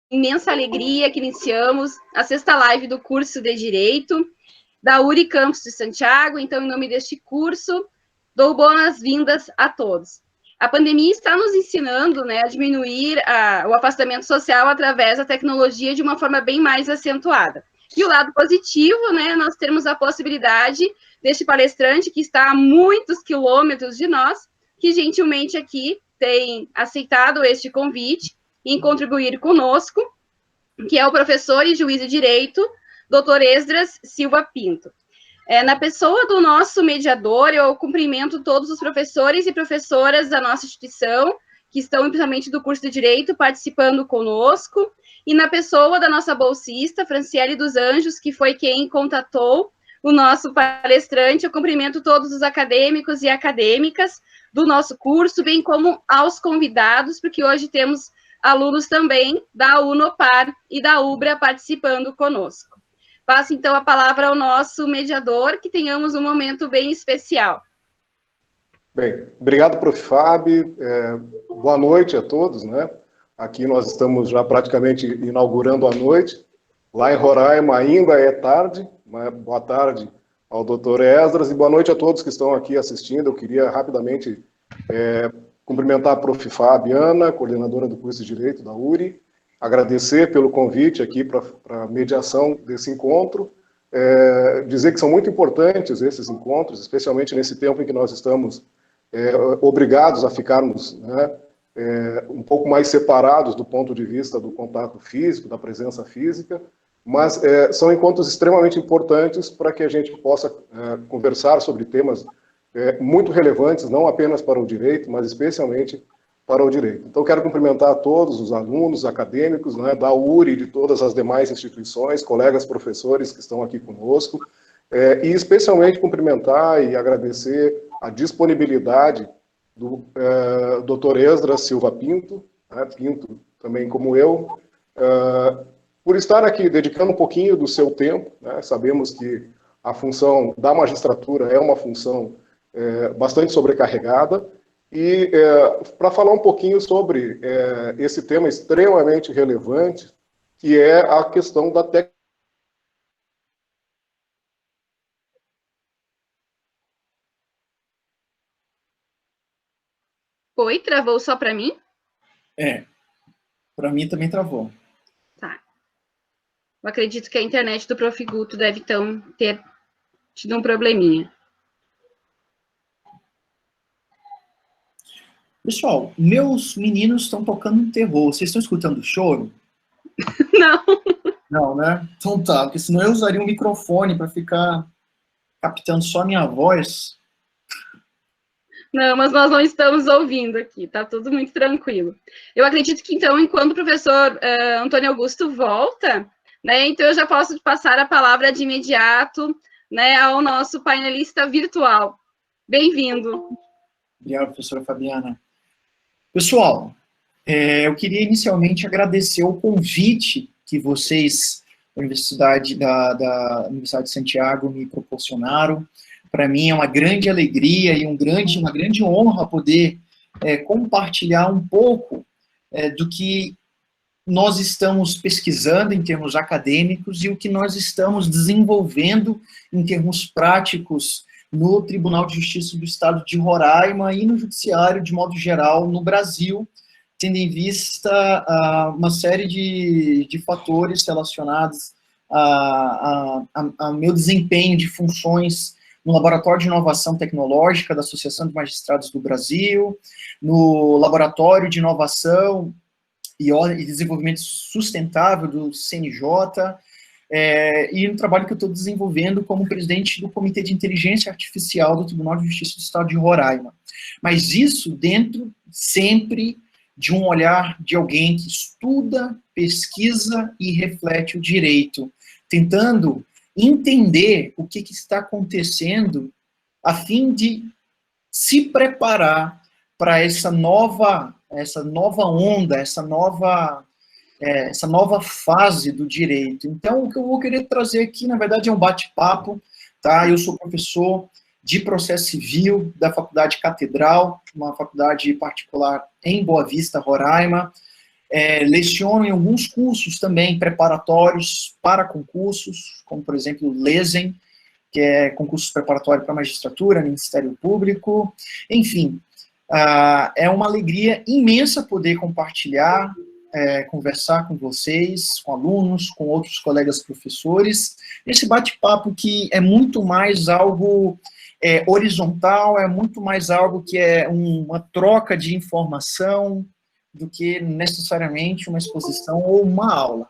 imensa alegria que iniciamos a sexta live do curso de Direito da URI Campus de Santiago. Então, em nome deste curso, dou boas-vindas a todos. A pandemia está nos ensinando, né, a diminuir o afastamento social através da tecnologia de uma forma bem mais acentuada. E o lado positivo, né, nós temos a possibilidade deste palestrante que está a muitos quilômetros de nós, que gentilmente aqui tem aceitado este convite em contribuir conosco, que é o professor e juiz de direito, Dr. Esdras Silva Pinto. Na pessoa do nosso mediador, eu cumprimento todos os professores e professoras da nossa instituição, que estão, principalmente do curso de Direito, participando conosco, e na pessoa da nossa bolsista, Franciele dos Anjos, que foi quem contatou o nosso palestrante. Eu cumprimento todos os acadêmicos e acadêmicas do nosso curso, bem como aos convidados, porque hoje temos alunos também da Unopar e da UBRA participando conosco. Passo, então, a palavra ao nosso mediador, que tenhamos um momento bem especial. Bem, obrigado, prof. Fábio. Boa noite a todos, né? Aqui nós estamos já praticamente inaugurando a noite. Lá em Roraima ainda é tarde, né? Boa tarde ao doutor Esdras e boa noite a todos que estão aqui assistindo. Eu queria rapidamente cumprimentar a prof. Fabiana, coordenadora do curso de Direito da URI, agradecer pelo convite aqui para a mediação desse encontro, dizer que são muito importantes esses encontros, especialmente nesse tempo em que nós estamos obrigados a ficarmos, né, um pouco mais separados do ponto de vista do contato físico, da presença física, mas são encontros extremamente importantes para que a gente possa conversar sobre temas muito relevantes, não apenas para o direito, mas especialmente para o direito. Então, quero cumprimentar a todos os alunos, acadêmicos, né, da URI e de todas as demais instituições, colegas professores que estão aqui conosco, e especialmente cumprimentar e agradecer a disponibilidade do Dr. Esdras Silva Pinto, né, Pinto também como eu, por estar aqui dedicando um pouquinho do seu tempo, né. Sabemos que a função da magistratura é uma função bastante sobrecarregada, e para falar um pouquinho sobre esse tema extremamente relevante, que é a questão da tecnologia. Oi, travou só para mim? Para mim também travou. Tá. Eu acredito que a internet do Prof. Guto deve, então, ter tido um probleminha. Pessoal, meus meninos estão tocando terror. Vocês estão escutando choro? Não. Não, né? Então tá, porque senão eu usaria um microfone para ficar captando só a minha voz. Não, mas nós não estamos ouvindo aqui, tá tudo muito tranquilo. Eu acredito que, então, enquanto o professor Antônio Augusto volta, né, então eu já posso passar a palavra de imediato, né, ao nosso painelista virtual. Bem-vindo. Obrigado, professora Fabiana. Pessoal, eu queria inicialmente agradecer o convite que vocês, da Universidade de Santiago, me proporcionaram. Para mim é uma grande alegria e uma grande honra poder compartilhar um pouco do que nós estamos pesquisando em termos acadêmicos e o que nós estamos desenvolvendo em termos práticos no Tribunal de Justiça do Estado de Roraima e no Judiciário, de modo geral, no Brasil, tendo em vista uma série de fatores relacionados ao meu desempenho de funções no Laboratório de Inovação Tecnológica da Associação de Magistrados do Brasil, no Laboratório de Inovação e Desenvolvimento Sustentável do CNJ, e no trabalho que eu estou desenvolvendo como presidente do Comitê de Inteligência Artificial do Tribunal de Justiça do Estado de Roraima. Mas isso dentro, sempre, de um olhar de alguém que estuda, pesquisa e reflete o direito, tentando entender o que está acontecendo a fim de se preparar para essa nova onda, essa nova fase do direito. Então, o que eu vou querer trazer aqui, na verdade, é um bate-papo, tá? Eu sou professor de processo civil da Faculdade Catedral, uma faculdade particular em Boa Vista, Roraima, leciono em alguns cursos também preparatórios para concursos, como, por exemplo, o LESEM, que é concurso preparatório para magistratura, Ministério Público, enfim. É uma alegria imensa poder compartilhar, conversar com vocês, com alunos, com outros colegas professores, esse bate-papo que é muito mais algo horizontal, é muito mais algo que é uma troca de informação do que necessariamente uma exposição ou uma aula.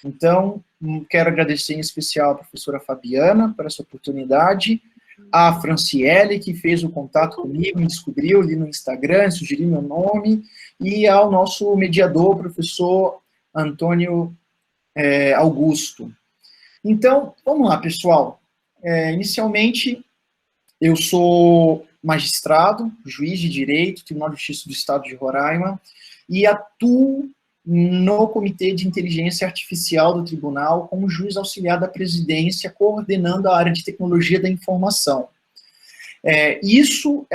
Então, quero agradecer em especial a professora Fabiana por essa oportunidade, a Franciele, que fez o contato comigo, me descobriu ali no Instagram, sugeriu meu nome, e ao nosso mediador, professor Antônio Augusto. Então, vamos lá, pessoal. Inicialmente, eu sou magistrado, juiz de direito, Tribunal de Justiça do Estado de Roraima, e atuo no Comitê de Inteligência Artificial do Tribunal como juiz auxiliar da presidência, coordenando a área de tecnologia da informação. Isso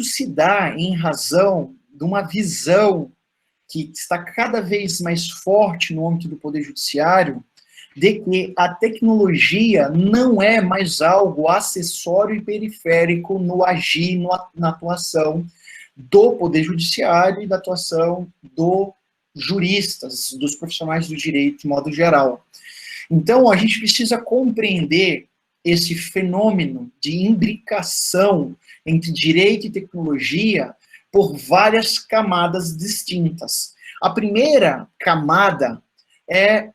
se dá em razão de uma visão que está cada vez mais forte no âmbito do Poder Judiciário, de que a tecnologia não é mais algo acessório e periférico no agir, na atuação do Poder Judiciário e da atuação dos juristas, dos profissionais do direito, de modo geral. Então, a gente precisa compreender esse fenômeno de imbricação entre direito e tecnologia por várias camadas distintas. A primeira camada é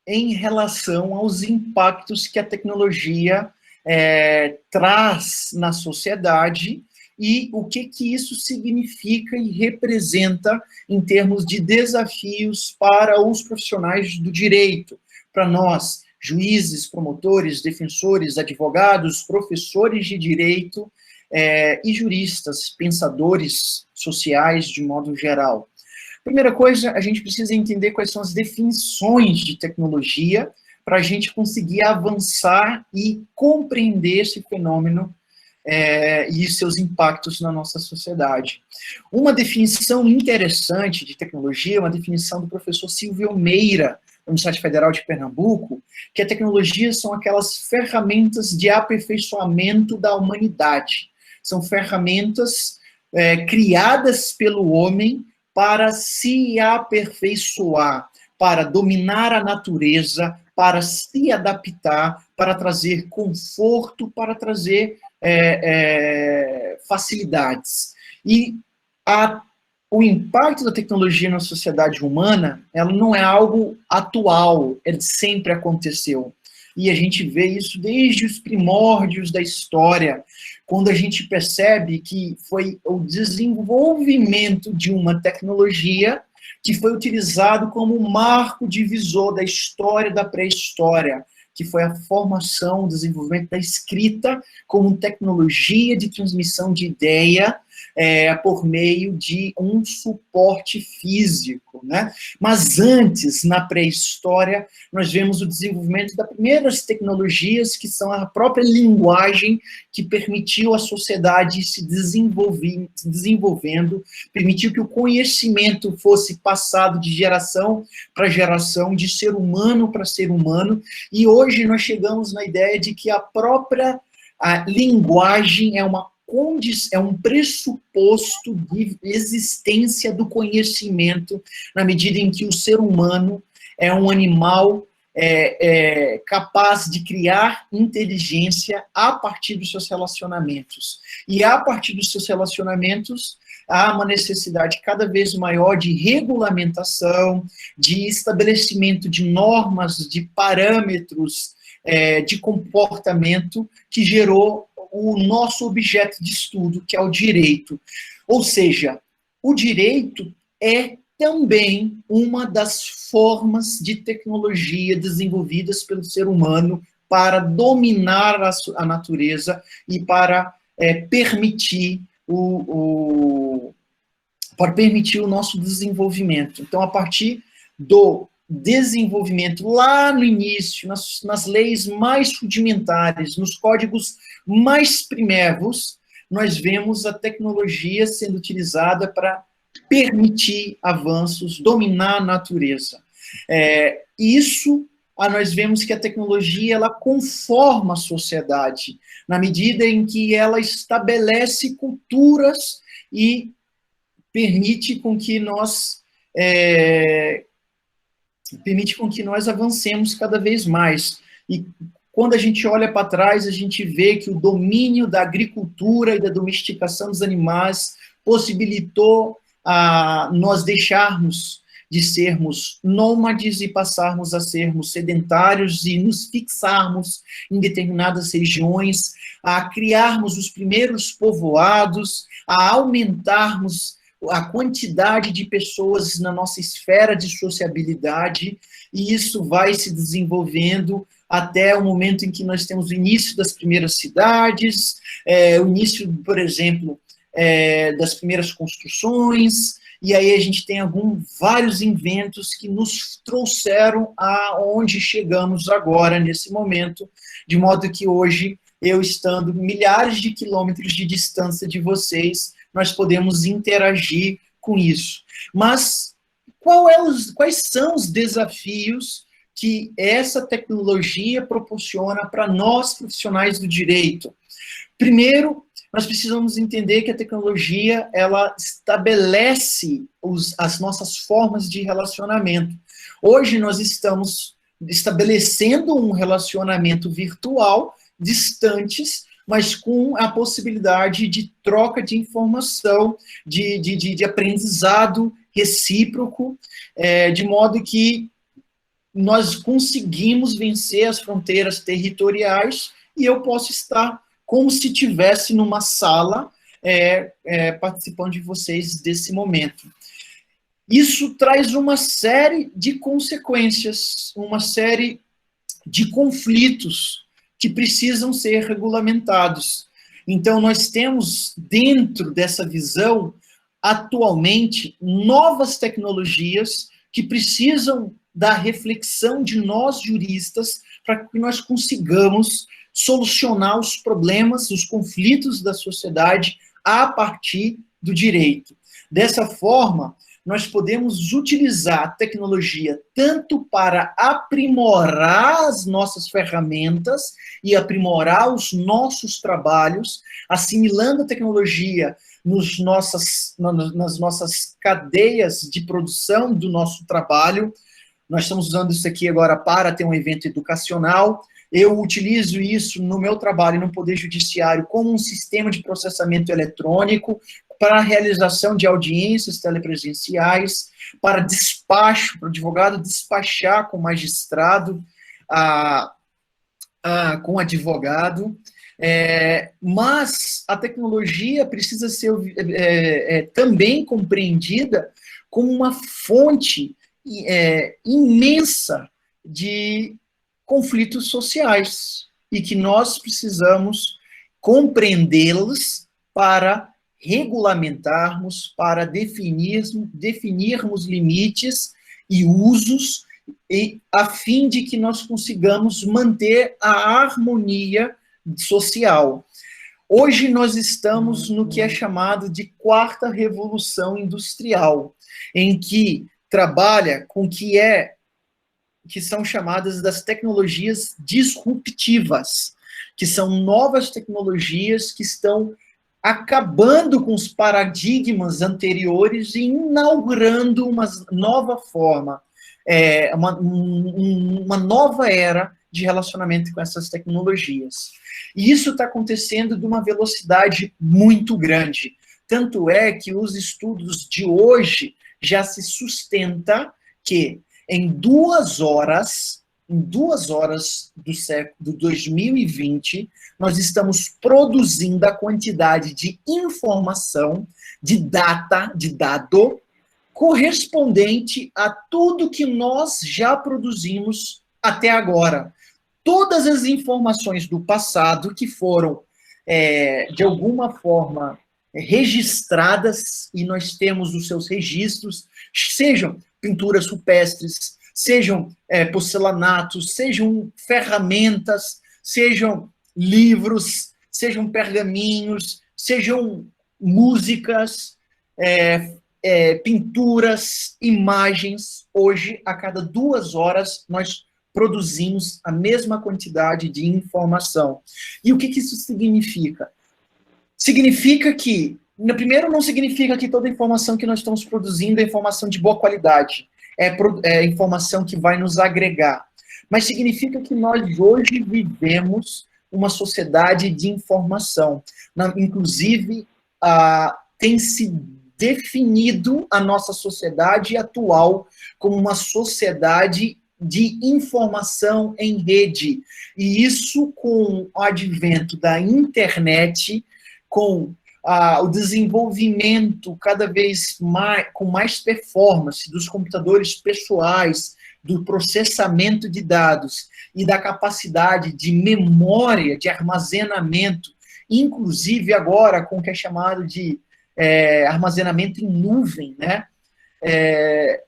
em relação aos impactos que a tecnologia traz na sociedade e o que isso significa e representa em termos de desafios para os profissionais do direito, para nós, juízes, promotores, defensores, advogados, professores de direito e juristas, pensadores sociais de modo geral. Primeira coisa, a gente precisa entender quais são as definições de tecnologia para a gente conseguir avançar e compreender esse fenômeno e seus impactos na nossa sociedade. Uma definição interessante de tecnologia é uma definição do professor Silvio Meira, da Universidade Federal de Pernambuco, que a tecnologia são aquelas ferramentas de aperfeiçoamento da humanidade. São ferramentas criadas pelo homem para se aperfeiçoar, para dominar a natureza, para se adaptar, para trazer conforto, para trazer facilidades. E o impacto da tecnologia na sociedade humana, ela não é algo atual, ele sempre aconteceu. E a gente vê isso desde os primórdios da história, quando a gente percebe que foi o desenvolvimento de uma tecnologia que foi utilizado como marco divisor da história da pré-história, que foi a formação, o desenvolvimento da escrita como tecnologia de transmissão de ideia por meio de um suporte físico, né? Mas antes, na pré-história, nós vemos o desenvolvimento das primeiras tecnologias, que são a própria linguagem, que permitiu à sociedade se desenvolvendo, permitiu que o conhecimento fosse passado de geração para geração, de ser humano para ser humano, e hoje nós chegamos na ideia de que a linguagem é um pressuposto de existência do conhecimento, na medida em que o ser humano é um animal capaz de criar inteligência a partir dos seus relacionamentos. E a partir dos seus relacionamentos, há uma necessidade cada vez maior de regulamentação, de estabelecimento de normas, de parâmetros de comportamento, que gerou o nosso objeto de estudo, que é o direito. Ou seja, o direito é também uma das formas de tecnologia desenvolvidas pelo ser humano para dominar a natureza e para permitir o nosso desenvolvimento. Então, a partir do desenvolvimento lá no início, nas leis mais rudimentares, nos códigos mais primérvos, nós vemos a tecnologia sendo utilizada para permitir avanços, dominar a natureza. Isso, nós vemos que a tecnologia, ela conforma a sociedade, na medida em que ela estabelece culturas e permite com que nós avancemos cada vez mais. E quando a gente olha para trás, a gente vê que o domínio da agricultura e da domesticação dos animais possibilitou nós deixarmos de sermos nômades e passarmos a sermos sedentários e nos fixarmos em determinadas regiões, a criarmos os primeiros povoados, a aumentarmos a quantidade de pessoas na nossa esfera de sociabilidade, e isso vai se desenvolvendo até o momento em que nós temos o início das primeiras cidades, o início, por exemplo, das primeiras construções, e aí a gente tem vários inventos que nos trouxeram aonde chegamos agora, nesse momento, de modo que hoje, eu estando milhares de quilômetros de distância de vocês, nós podemos interagir com isso. Mas quais são os desafios que essa tecnologia proporciona para nós, profissionais do direito? Primeiro, nós precisamos entender que a tecnologia, ela estabelece as nossas formas de relacionamento. Hoje nós estamos estabelecendo um relacionamento virtual, distantes, mas com a possibilidade de troca de informação, de aprendizado recíproco, de modo que nós conseguimos vencer as fronteiras territoriais e eu posso estar como se estivesse numa sala participando de vocês desse momento. Isso traz uma série de consequências, uma série de conflitos que precisam ser regulamentados. Então, nós temos, dentro dessa visão, atualmente, novas tecnologias que precisam da reflexão de nós, juristas, para que nós consigamos solucionar os problemas, os conflitos da sociedade a partir do direito. Dessa forma, nós podemos utilizar a tecnologia tanto para aprimorar as nossas ferramentas e aprimorar os nossos trabalhos, assimilando a tecnologia nas nossas cadeias de produção do nosso trabalho. Nós estamos usando isso aqui agora para ter um evento educacional. Eu utilizo isso no meu trabalho no Poder Judiciário como um sistema de processamento eletrônico para a realização de audiências telepresenciais, para despacho, para o advogado despachar com o magistrado, com o advogado. Mas a tecnologia precisa ser também compreendida como uma fonte imensa de conflitos sociais e que nós precisamos compreendê-los para regulamentarmos, para definirmos limites e usos, a fim de que nós consigamos manter a harmonia social. Hoje nós estamos no que é chamado de quarta revolução industrial, em que trabalha com que são chamadas das tecnologias disruptivas, que são novas tecnologias que estão acabando com os paradigmas anteriores e inaugurando uma nova forma, uma nova era de relacionamento com essas tecnologias. E isso está acontecendo de uma velocidade muito grande. Tanto é que os estudos de hoje já se sustenta que em 2 horas do 2020, nós estamos produzindo a quantidade de informação, de dado, correspondente a tudo que nós já produzimos até agora. Todas as informações do passado que foram, de alguma forma, registradas, e nós temos os seus registros, sejam pinturas rupestres, sejam porcelanatos, sejam ferramentas, sejam livros, sejam pergaminhos, sejam músicas, pinturas, imagens. Hoje, a cada 2 horas, nós produzimos a mesma quantidade de informação. E o que isso significa? Significa que, primeiro, não significa que toda informação que nós estamos produzindo é informação de boa qualidade, é informação que vai nos agregar. Mas significa que nós hoje vivemos uma sociedade de informação. Inclusive, tem se definido a nossa sociedade atual como uma sociedade de informação em rede. E isso, com o advento da internet, com o desenvolvimento cada vez mais, com mais performance dos computadores pessoais, do processamento de dados e da capacidade de memória, de armazenamento, inclusive agora com o que é chamado de armazenamento em nuvem, né?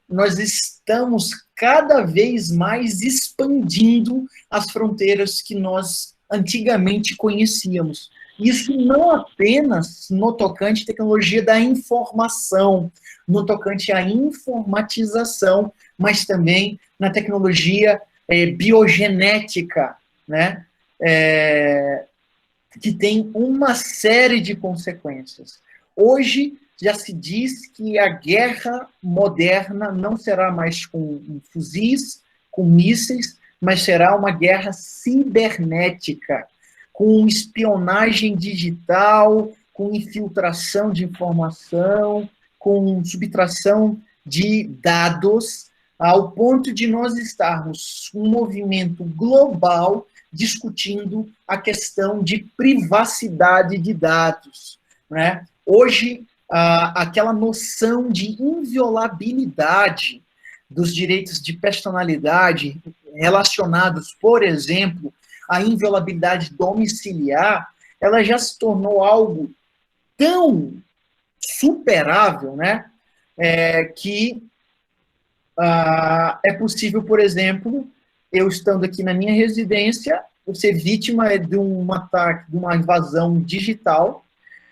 Nós estamos cada vez mais expandindo as fronteiras que nós antigamente conhecíamos. Isso não apenas no tocante à tecnologia da informação, no tocante à informatização, mas também na tecnologia biogenética, né? Que tem uma série de consequências. Hoje, já se diz que a guerra moderna não será mais com fuzis, com mísseis, mas será uma guerra cibernética, com espionagem digital, com infiltração de informação, com subtração de dados, ao ponto de nós estarmos um movimento global discutindo a questão de privacidade de dados, né? Hoje, aquela noção de inviolabilidade dos direitos de personalidade relacionados, por exemplo, à inviolabilidade domiciliar, ela já se tornou algo tão superável, né, que é possível, por exemplo, eu estando aqui na minha residência, eu ser vítima de um ataque, de uma invasão digital,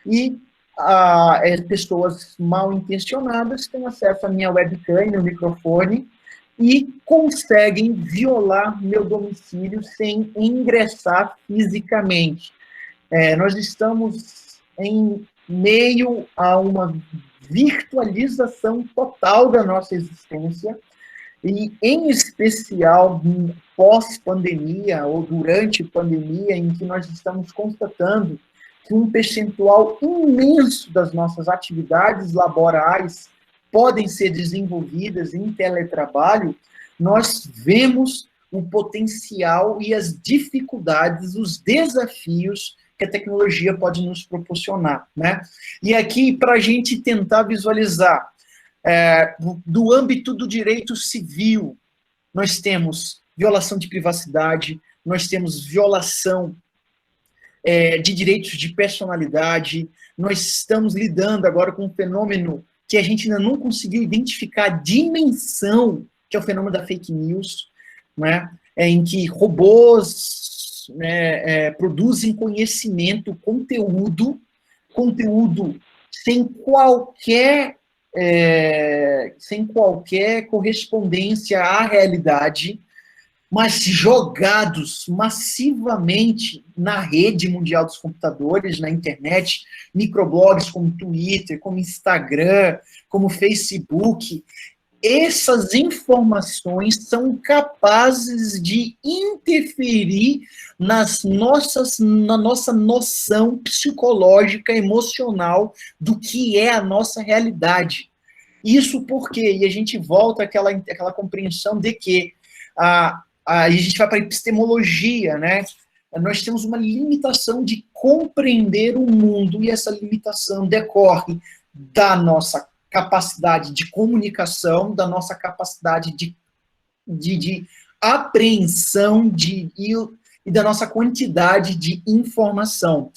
e pessoas mal intencionadas têm acesso à minha webcam, meu microfone, e conseguem violar meu domicílio sem ingressar fisicamente. Nós estamos em meio a uma virtualização total da nossa existência, e em especial pós-pandemia ou durante a pandemia, em que nós estamos constatando que um percentual imenso das nossas atividades laborais podem ser desenvolvidas em teletrabalho, nós vemos o potencial e as dificuldades, os desafios que a tecnologia pode nos proporcionar, né? E aqui, para a gente tentar visualizar, do âmbito do direito civil, nós temos violação de privacidade, nós temos violação de direitos de personalidade, nós estamos lidando agora com um fenômeno que a gente ainda não conseguiu identificar a dimensão, que é o fenômeno da fake news, né? Em que robôs produzem conhecimento, conteúdo sem qualquer correspondência à realidade, mas jogados massivamente na rede mundial dos computadores, na internet, microblogs como Twitter, como Instagram, como Facebook. Essas informações são capazes de interferir na nossa noção psicológica, emocional do que é a nossa realidade. Isso porque, e a gente volta àquela compreensão de que a gente vai para a epistemologia, né? Nós temos uma limitação de compreender o mundo, e essa limitação decorre da nossa capacidade de comunicação, da nossa capacidade de apreensão e da nossa quantidade de informação.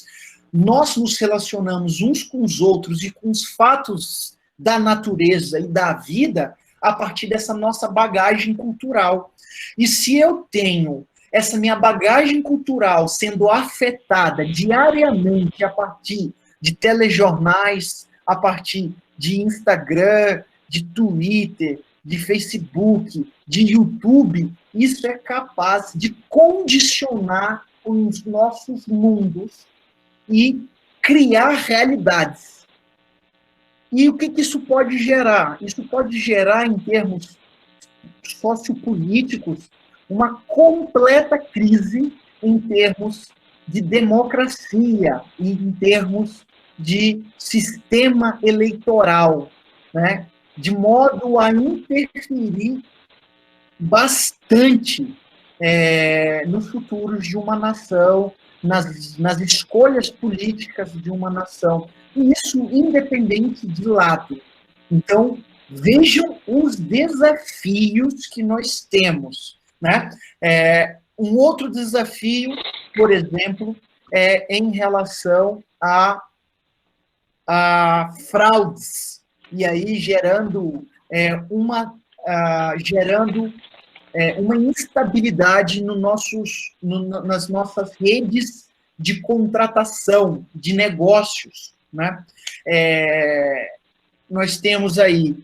Nós nos relacionamos uns com os outros e com os fatos da natureza e da vida a partir dessa nossa bagagem cultural. E se eu tenho essa minha bagagem cultural sendo afetada diariamente a partir de telejornais, a partir de Instagram, de Twitter, de Facebook, de YouTube, isso é capaz de condicionar os nossos mundos e criar realidades. E o que isso pode gerar? Isso pode gerar, em termos sociopolíticos, uma completa crise em termos de democracia e em termos de sistema eleitoral, né? De modo a interferir bastante nos futuros de uma nação, nas escolhas políticas de uma nação. E isso independente de lado. Então, vejam os desafios que nós temos, né? Um outro desafio, por exemplo, é em relação a fraudes, e aí gerando uma instabilidade nas nossas redes de contratação, de negócios, né? Nós temos aí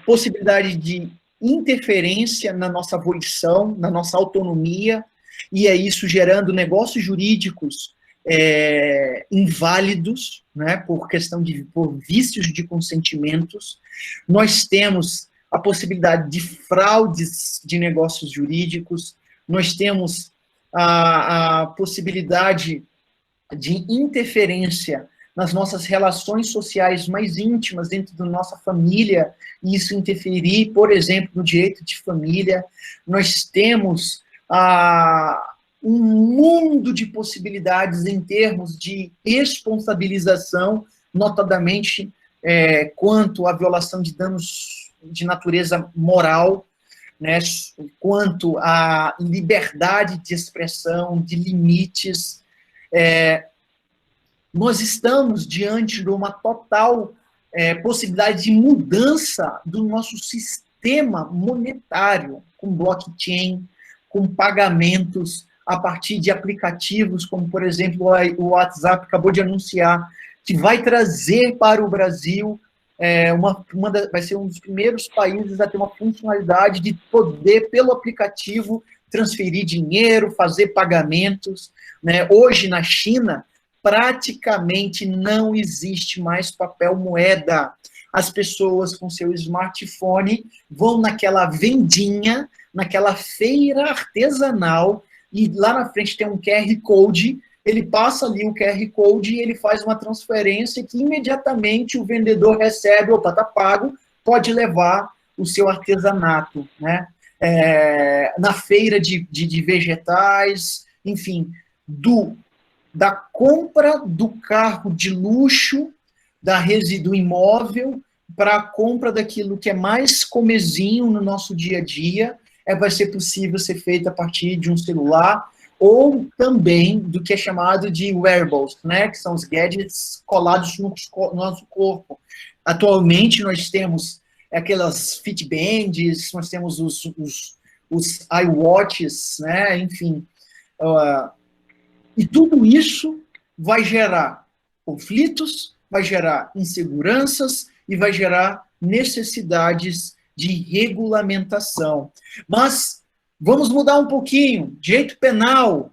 possibilidade de interferência na nossa volição, na nossa autonomia, e é isso gerando negócios jurídicos inválidos, né, por vícios de consentimentos. Nós temos a possibilidade de fraudes de negócios jurídicos, nós temos a possibilidade de interferência nas nossas relações sociais mais íntimas dentro da nossa família, e isso interferir, por exemplo, no direito de família. Nós temos um mundo de possibilidades em termos de responsabilização, notadamente quanto à violação de danos de natureza moral, né, quanto à liberdade de expressão, de limites. Nós estamos diante de uma total possibilidade de mudança do nosso sistema monetário, com blockchain, com pagamentos a partir de aplicativos, como, por exemplo, o WhatsApp acabou de anunciar, que vai trazer para o Brasil, vai ser um dos primeiros países a ter uma funcionalidade de poder, pelo aplicativo, transferir dinheiro, fazer pagamentos, né? Hoje, na China, praticamente não existe mais papel moeda. As pessoas com seu smartphone vão naquela vendinha, naquela feira artesanal, e lá na frente tem um QR Code, ele passa ali o QR Code e ele faz uma transferência que imediatamente o vendedor recebe, opa, tá pago, pode levar o seu artesanato, né? Na feira de vegetais, enfim, da compra do carro de luxo, do imóvel, para a compra daquilo que é mais comezinho no nosso dia a dia, vai ser possível ser feito a partir de um celular, ou também do que é chamado de wearables, né, que são os gadgets colados no nosso corpo. Atualmente, nós temos aquelas Fitbands, nós temos os iWatches, né, enfim. E tudo isso vai gerar conflitos, vai gerar inseguranças e vai gerar necessidades de regulamentação. Mas vamos mudar um pouquinho. Direito penal.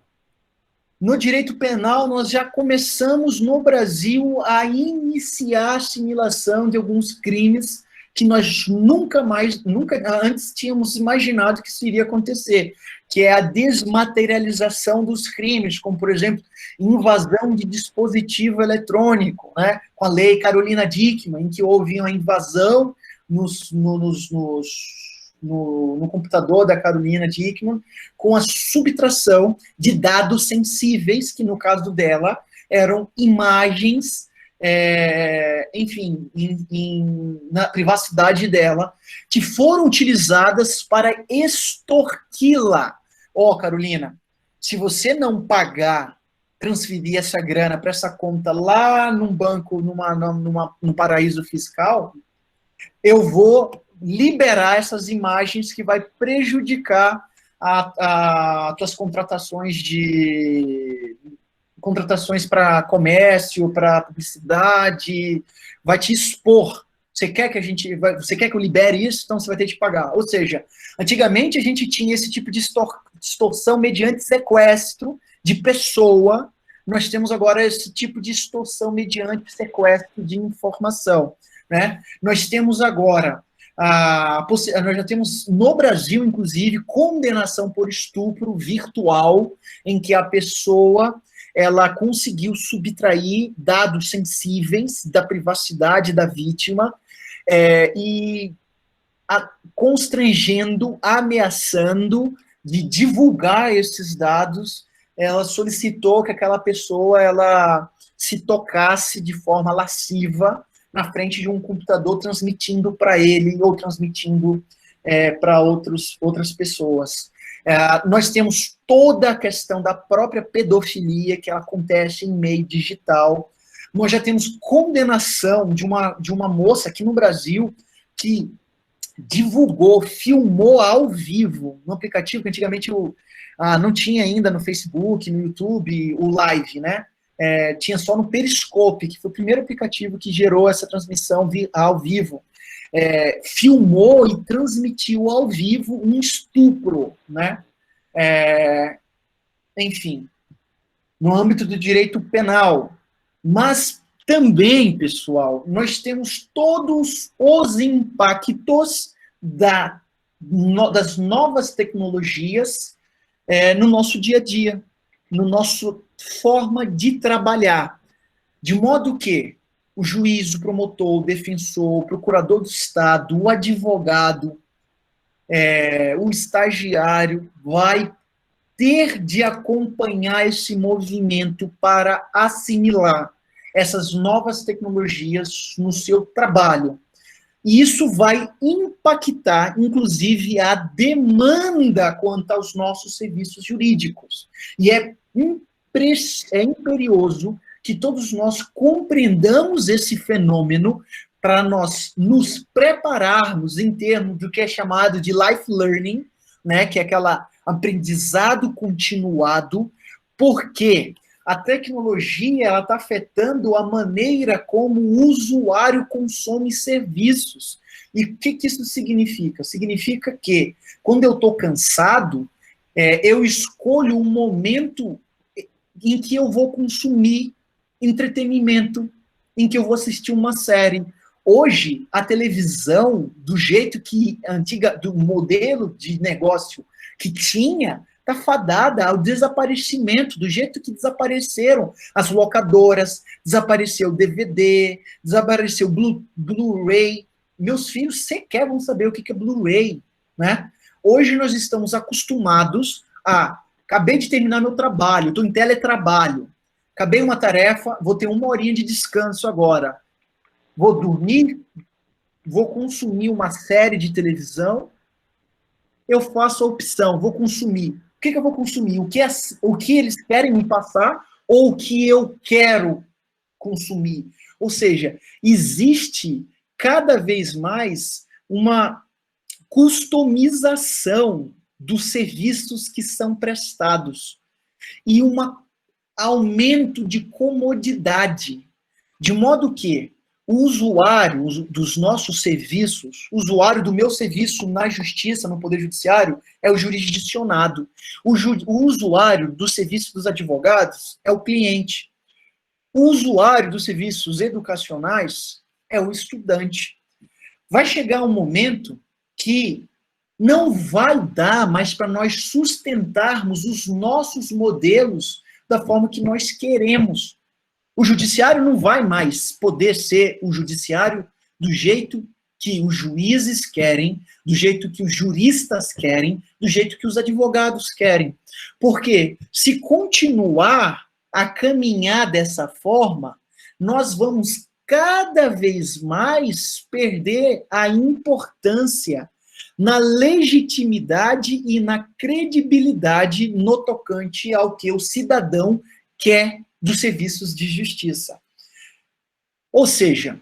No direito penal, nós já começamos no Brasil a iniciar a assimilação de alguns crimes que nós nunca antes tínhamos imaginado que isso iria acontecer, que é a desmaterialização dos crimes, como, por exemplo, invasão de dispositivo eletrônico, né, com a lei Carolina Dickmann, em que houve uma invasão no computador da Carolina Dickmann, com a subtração de dados sensíveis, que no caso dela eram imagens, enfim, na privacidade dela, que foram utilizadas para extorquí-la. Carolina, se você não pagar, transferir essa grana para essa conta lá num banco, num paraíso fiscal, eu vou liberar essas imagens que vai prejudicar as tuas contratações contratações para comércio, para publicidade, vai te expor. Você quer que eu libere isso? Então você vai ter que pagar. Ou seja, antigamente a gente tinha esse tipo de extorsão mediante sequestro de pessoa. Nós temos agora esse tipo de extorsão mediante sequestro de informação, né? Nós temos agora, nós já temos no Brasil, inclusive, condenação por estupro virtual, em que a pessoa ela conseguiu subtrair dados sensíveis da privacidade da vítima e constrangendo, ameaçando de divulgar esses dados. Ela solicitou que aquela pessoa ela se tocasse de forma lasciva na frente de um computador, transmitindo para ele ou transmitindo para outras pessoas. Nós temos toda a questão da própria pedofilia que acontece em meio digital. Nós já temos condenação de uma moça aqui no Brasil que divulgou, filmou ao vivo, no aplicativo que antigamente não tinha ainda no Facebook, no YouTube, o Live, né? Tinha só no Periscope, que foi o primeiro aplicativo que gerou essa transmissão ao vivo. Filmou e transmitiu ao vivo um estupro, né? Enfim, no âmbito do direito penal. Mas também, pessoal, nós temos todos os impactos das novas tecnologias no nosso dia a dia, no nosso forma de trabalhar. De modo que o juiz, o promotor, o defensor, o procurador do Estado, o advogado, o estagiário vai ter de acompanhar esse movimento para assimilar essas novas tecnologias no seu trabalho. E isso vai impactar, inclusive, a demanda quanto aos nossos serviços jurídicos. E é imperioso que todos nós compreendamos esse fenômeno para nós nos prepararmos em termos do que é chamado de life learning, né, que é aquele aprendizado continuado, porque a tecnologia está afetando a maneira como o usuário consome serviços. E o que isso significa? Significa que, quando eu estou cansado, eu escolho um momento em que eu vou consumir entretenimento, em que eu vou assistir uma série. Hoje, a televisão, do jeito que do modelo de negócio que tinha, está fadada ao desaparecimento, do jeito que desapareceram as locadoras, desapareceu o DVD, desapareceu o Blu-ray. Meus filhos sequer vão saber o que é Blu-ray, né? Hoje nós estamos acostumados acabei de terminar meu trabalho, estou em teletrabalho, acabei uma tarefa, vou ter 1 horinha de descanso agora. Vou dormir, vou consumir uma série de televisão, eu faço a opção, vou consumir. O que eu vou consumir? O que eles querem me passar ou o que eu quero consumir? Ou seja, existe cada vez mais uma customização dos serviços que são prestados e um aumento de comodidade, de modo que o usuário dos nossos serviços, o usuário do meu serviço na justiça, no Poder Judiciário, é o jurisdicionado. O usuário do serviço dos advogados é o cliente. O usuário dos serviços educacionais é o estudante. Vai chegar um momento que não vai dar mais para nós sustentarmos os nossos modelos da forma que nós queremos. O judiciário não vai mais poder ser o judiciário do jeito que os juízes querem, do jeito que os juristas querem, do jeito que os advogados querem. Porque se continuar a caminhar dessa forma, nós vamos cada vez mais perder a importância na legitimidade e na credibilidade no tocante ao que o cidadão quer dos serviços de justiça. Ou seja,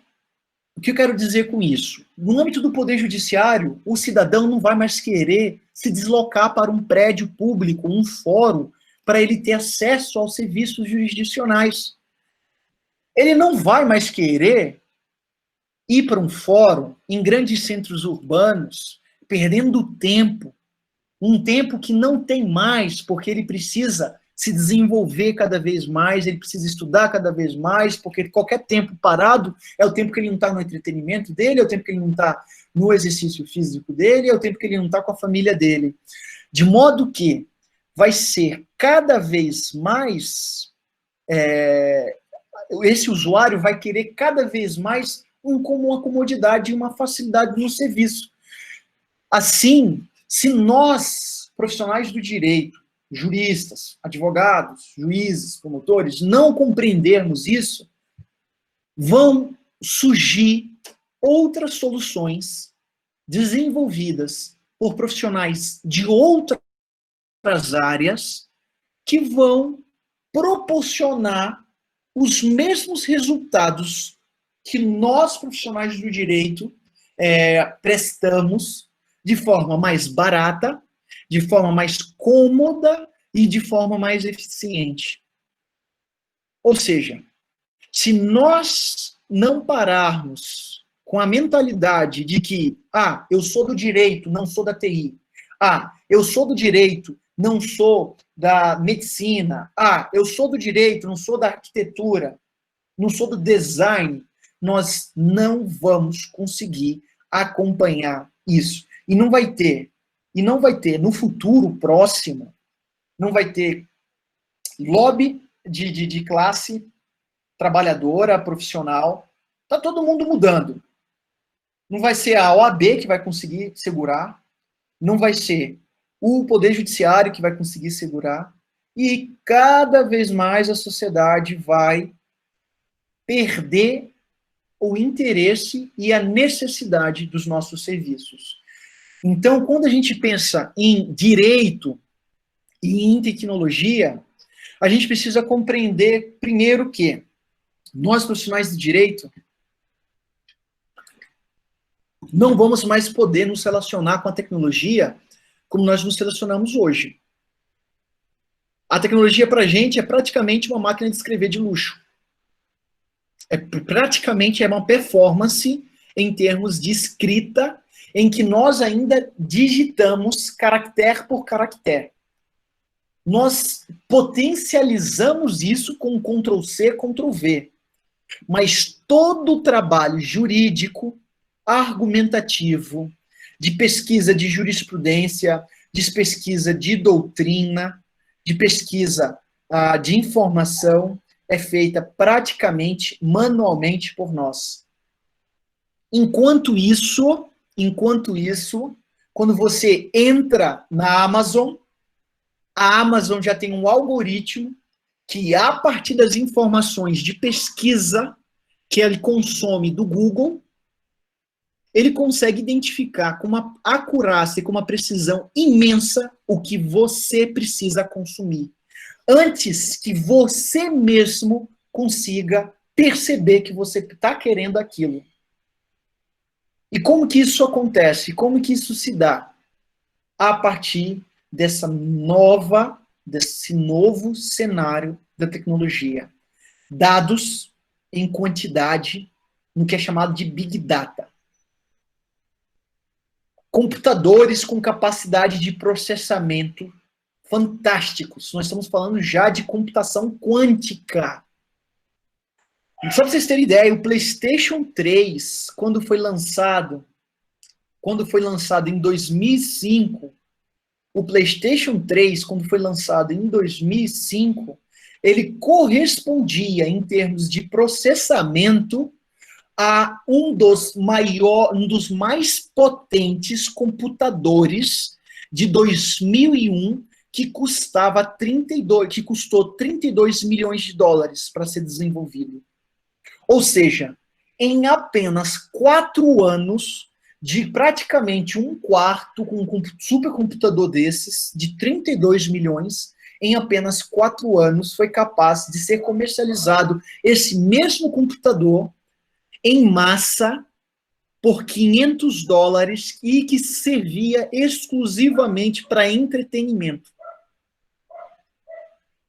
o que eu quero dizer com isso? No âmbito do Poder Judiciário, o cidadão não vai mais querer se deslocar para um prédio público, um fórum, para ele ter acesso aos serviços jurisdicionais. Ele não vai mais querer ir para um fórum em grandes centros urbanos, perdendo tempo, um tempo que não tem mais, porque ele precisa se desenvolver cada vez mais, ele precisa estudar cada vez mais, porque qualquer tempo parado é o tempo que ele não está no entretenimento dele, é o tempo que ele não está no exercício físico dele, é o tempo que ele não está com a família dele. De modo que vai ser cada vez mais... esse usuário vai querer cada vez mais uma comodidade e uma facilidade no serviço. Assim, se nós, profissionais do direito, juristas, advogados, juízes, promotores, não compreendermos isso, vão surgir outras soluções desenvolvidas por profissionais de outras áreas que vão proporcionar os mesmos resultados que nós, profissionais do direito, prestamos de forma mais barata, de forma mais cômoda e de forma mais eficiente. Ou seja, se nós não pararmos com a mentalidade de que, eu sou do direito, não sou da TI, eu sou do direito, não sou da medicina, eu sou do direito, não sou da arquitetura, não sou do design, nós não vamos conseguir acompanhar isso. E não vai ter no futuro próximo, não vai ter lobby de classe trabalhadora, profissional, está todo mundo mudando. Não vai ser a OAB que vai conseguir segurar, não vai ser o Poder Judiciário que vai conseguir segurar, e cada vez mais a sociedade vai perder o interesse e a necessidade dos nossos serviços. Então, quando a gente pensa em direito e em tecnologia, a gente precisa compreender, primeiro, que nós, profissionais de direito, não vamos mais poder nos relacionar com a tecnologia como nós nos relacionamos hoje. A tecnologia, para a gente, é praticamente uma máquina de escrever de luxo. Praticamente é uma performance em termos de escrita, em que nós ainda digitamos caractere por caractere. Nós potencializamos isso com Ctrl+C, Ctrl+V. Mas todo o trabalho jurídico, argumentativo, de pesquisa de jurisprudência, de pesquisa de doutrina, de pesquisa de informação, é feita praticamente manualmente por nós. Enquanto isso, quando você entra na Amazon, a Amazon já tem um algoritmo que, a partir das informações de pesquisa que ele consome do Google, ele consegue identificar com uma acurácia e com uma precisão imensa o que você precisa consumir, antes que você mesmo consiga perceber que você está querendo aquilo. E como que isso acontece? Como que isso se dá? A partir desse novo cenário da tecnologia. Dados em quantidade, no que é chamado de Big Data. Computadores com capacidade de processamento fantásticos. Nós estamos falando já de computação quântica. Só para vocês terem ideia, o PlayStation 3, quando foi lançado em 2005, o PlayStation 3, quando foi lançado em 2005, ele correspondia, em termos de processamento, a um dos mais potentes computadores de 2001, que custou 32 milhões de dólares para ser desenvolvido. Ou seja, em apenas 4 anos, de praticamente um quarto, com um supercomputador desses, de 32 milhões, em apenas 4 anos, foi capaz de ser comercializado esse mesmo computador em massa por 500 dólares e que servia exclusivamente para entretenimento.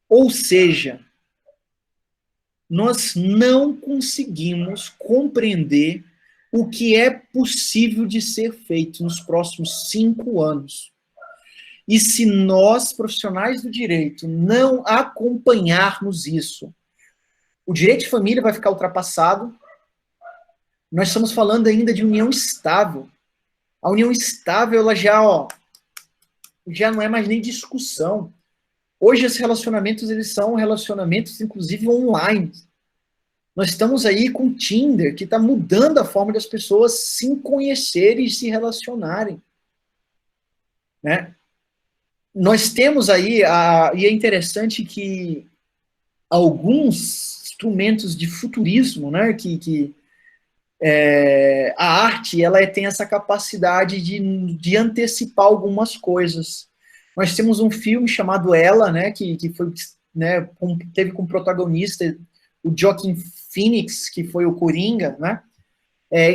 Ou seja, nós não conseguimos compreender o que é possível de ser feito nos próximos 5 anos. E se nós, profissionais do direito, não acompanharmos isso, o direito de família vai ficar ultrapassado. Nós estamos falando ainda de união estável. A união estável, ela já não é mais nem discussão. Hoje, os relacionamentos, eles são relacionamentos, inclusive, online. Nós estamos aí com o Tinder, que está mudando a forma das pessoas se conhecerem e se relacionarem. Né? Nós temos aí, e é interessante que alguns instrumentos de futurismo, né, a arte, ela tem essa capacidade de antecipar algumas coisas. Nós temos um filme chamado Ela, né, que foi, né, teve como protagonista o Joaquin Phoenix, que foi o Coringa, né,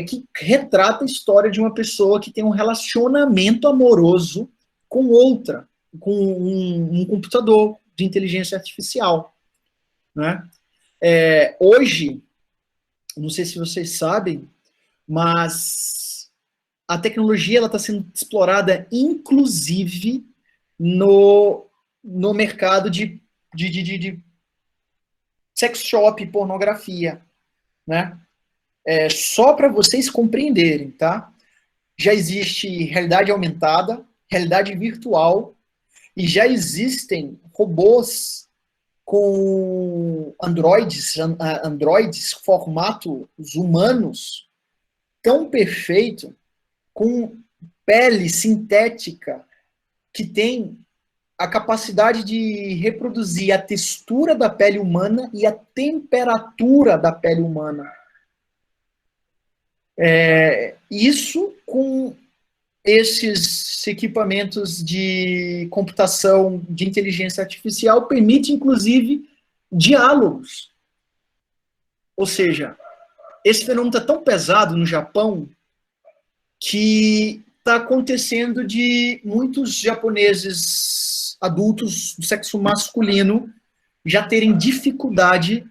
que retrata a história de uma pessoa que tem um relacionamento amoroso com outra, com um computador de inteligência artificial. Né? Hoje, não sei se vocês sabem, mas a tecnologia está sendo explorada, inclusive, no mercado de sex shop e pornografia. Né? Só para vocês compreenderem, tá? Já existe realidade aumentada, realidade virtual, e já existem robôs com androides formatos humanos, tão perfeito, com pele sintética, que tem a capacidade de reproduzir a textura da pele humana e a temperatura da pele humana. Isso com esses equipamentos de computação de inteligência artificial permite, inclusive, diálogos. Ou seja, esse fenômeno está tão pesado no Japão que está acontecendo de muitos japoneses adultos do sexo masculino já terem dificuldade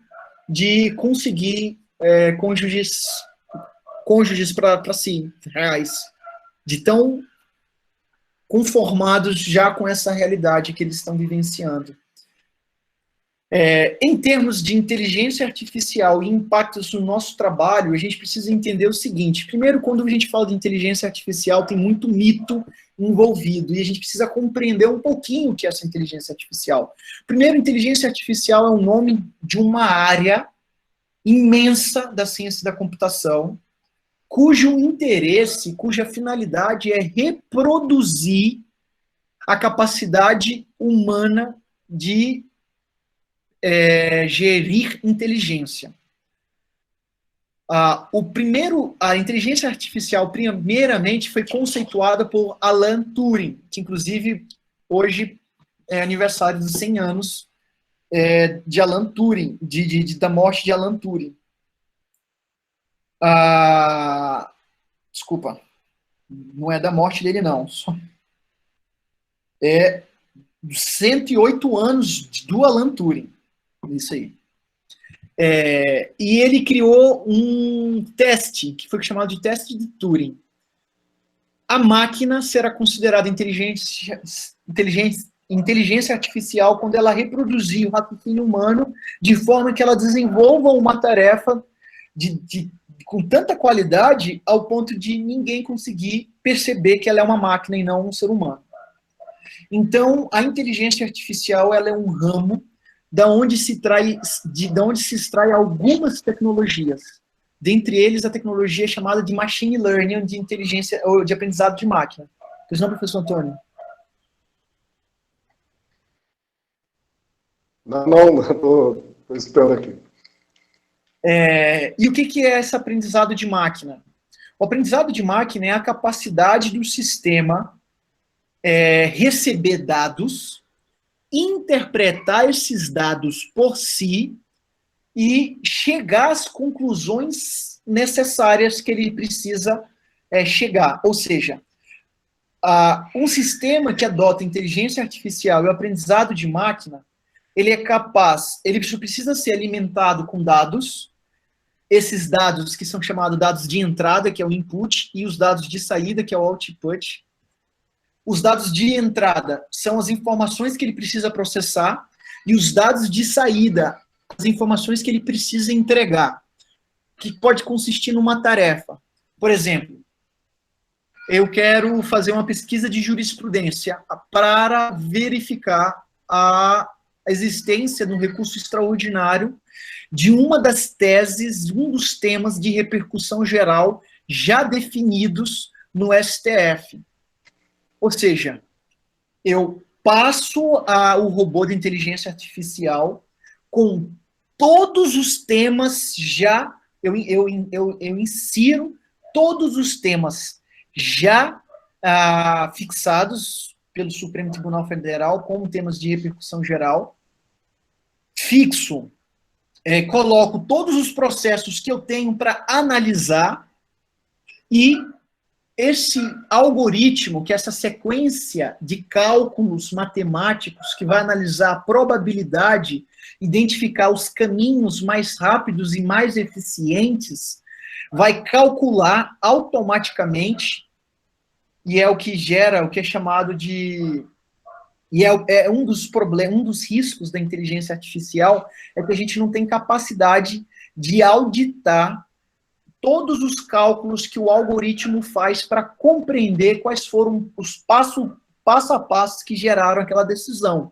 de conseguir cônjuges para si, reais, de tão conformados já com essa realidade que eles estão vivenciando. Em termos de inteligência artificial e impactos no nosso trabalho, a gente precisa entender o seguinte. Primeiro, quando a gente fala de inteligência artificial, tem muito mito envolvido, e a gente precisa compreender um pouquinho o que é essa inteligência artificial. Primeiro, inteligência artificial é o nome de uma área imensa da ciência da computação, cujo interesse, cuja finalidade é reproduzir a capacidade humana de gerir inteligência. A inteligência artificial, primeiramente, foi conceituada por Alan Turing, que, inclusive, hoje é aniversário dos 100 anos de Alan Turing, da morte de Alan Turing. Desculpa, não é da morte dele, não. É 108 anos do Alan Turing. Isso aí. E ele criou um teste, que foi chamado de teste de Turing. A máquina será considerada inteligência artificial quando ela reproduzir o raciocínio humano de forma que ela desenvolva uma tarefa com tanta qualidade ao ponto de ninguém conseguir perceber que ela é uma máquina e não um ser humano. Então, a inteligência artificial, ela é um ramo da onde se extrai algumas tecnologias. Dentre eles, a tecnologia chamada de machine learning, de inteligência ou de aprendizado de máquina. Pois não, professor Antônio? Não, estou esperando aqui. E o que é esse aprendizado de máquina? O aprendizado de máquina é a capacidade do sistema receber dados, interpretar esses dados por si e chegar às conclusões necessárias que ele precisa chegar. Ou seja, um sistema que adota inteligência artificial e o aprendizado de máquina, ele é capaz, ele precisa ser alimentado com dados, esses dados que são chamados dados de entrada, que é o input, e os dados de saída, que é o output. Os dados de entrada são as informações que ele precisa processar, e os dados de saída, as informações que ele precisa entregar, que pode consistir numa tarefa. Por exemplo, eu quero fazer uma pesquisa de jurisprudência para verificar a existência de um recurso extraordinário de uma das teses, um dos temas de repercussão geral já definidos no STF. Ou seja, eu passo o robô de inteligência artificial com todos os temas já, eu insiro todos os temas já fixados pelo Supremo Tribunal Federal como temas de repercussão geral, fixo, coloco todos os processos que eu tenho para analisar, e esse algoritmo, que é essa sequência de cálculos matemáticos que vai analisar a probabilidade, identificar os caminhos mais rápidos e mais eficientes, vai calcular automaticamente, e é o que gera, o que é chamado de... E é um dos problemas, um dos riscos da inteligência artificial, é que a gente não tem capacidade de auditar todos os cálculos que o algoritmo faz para compreender quais foram os passo a passo que geraram aquela decisão.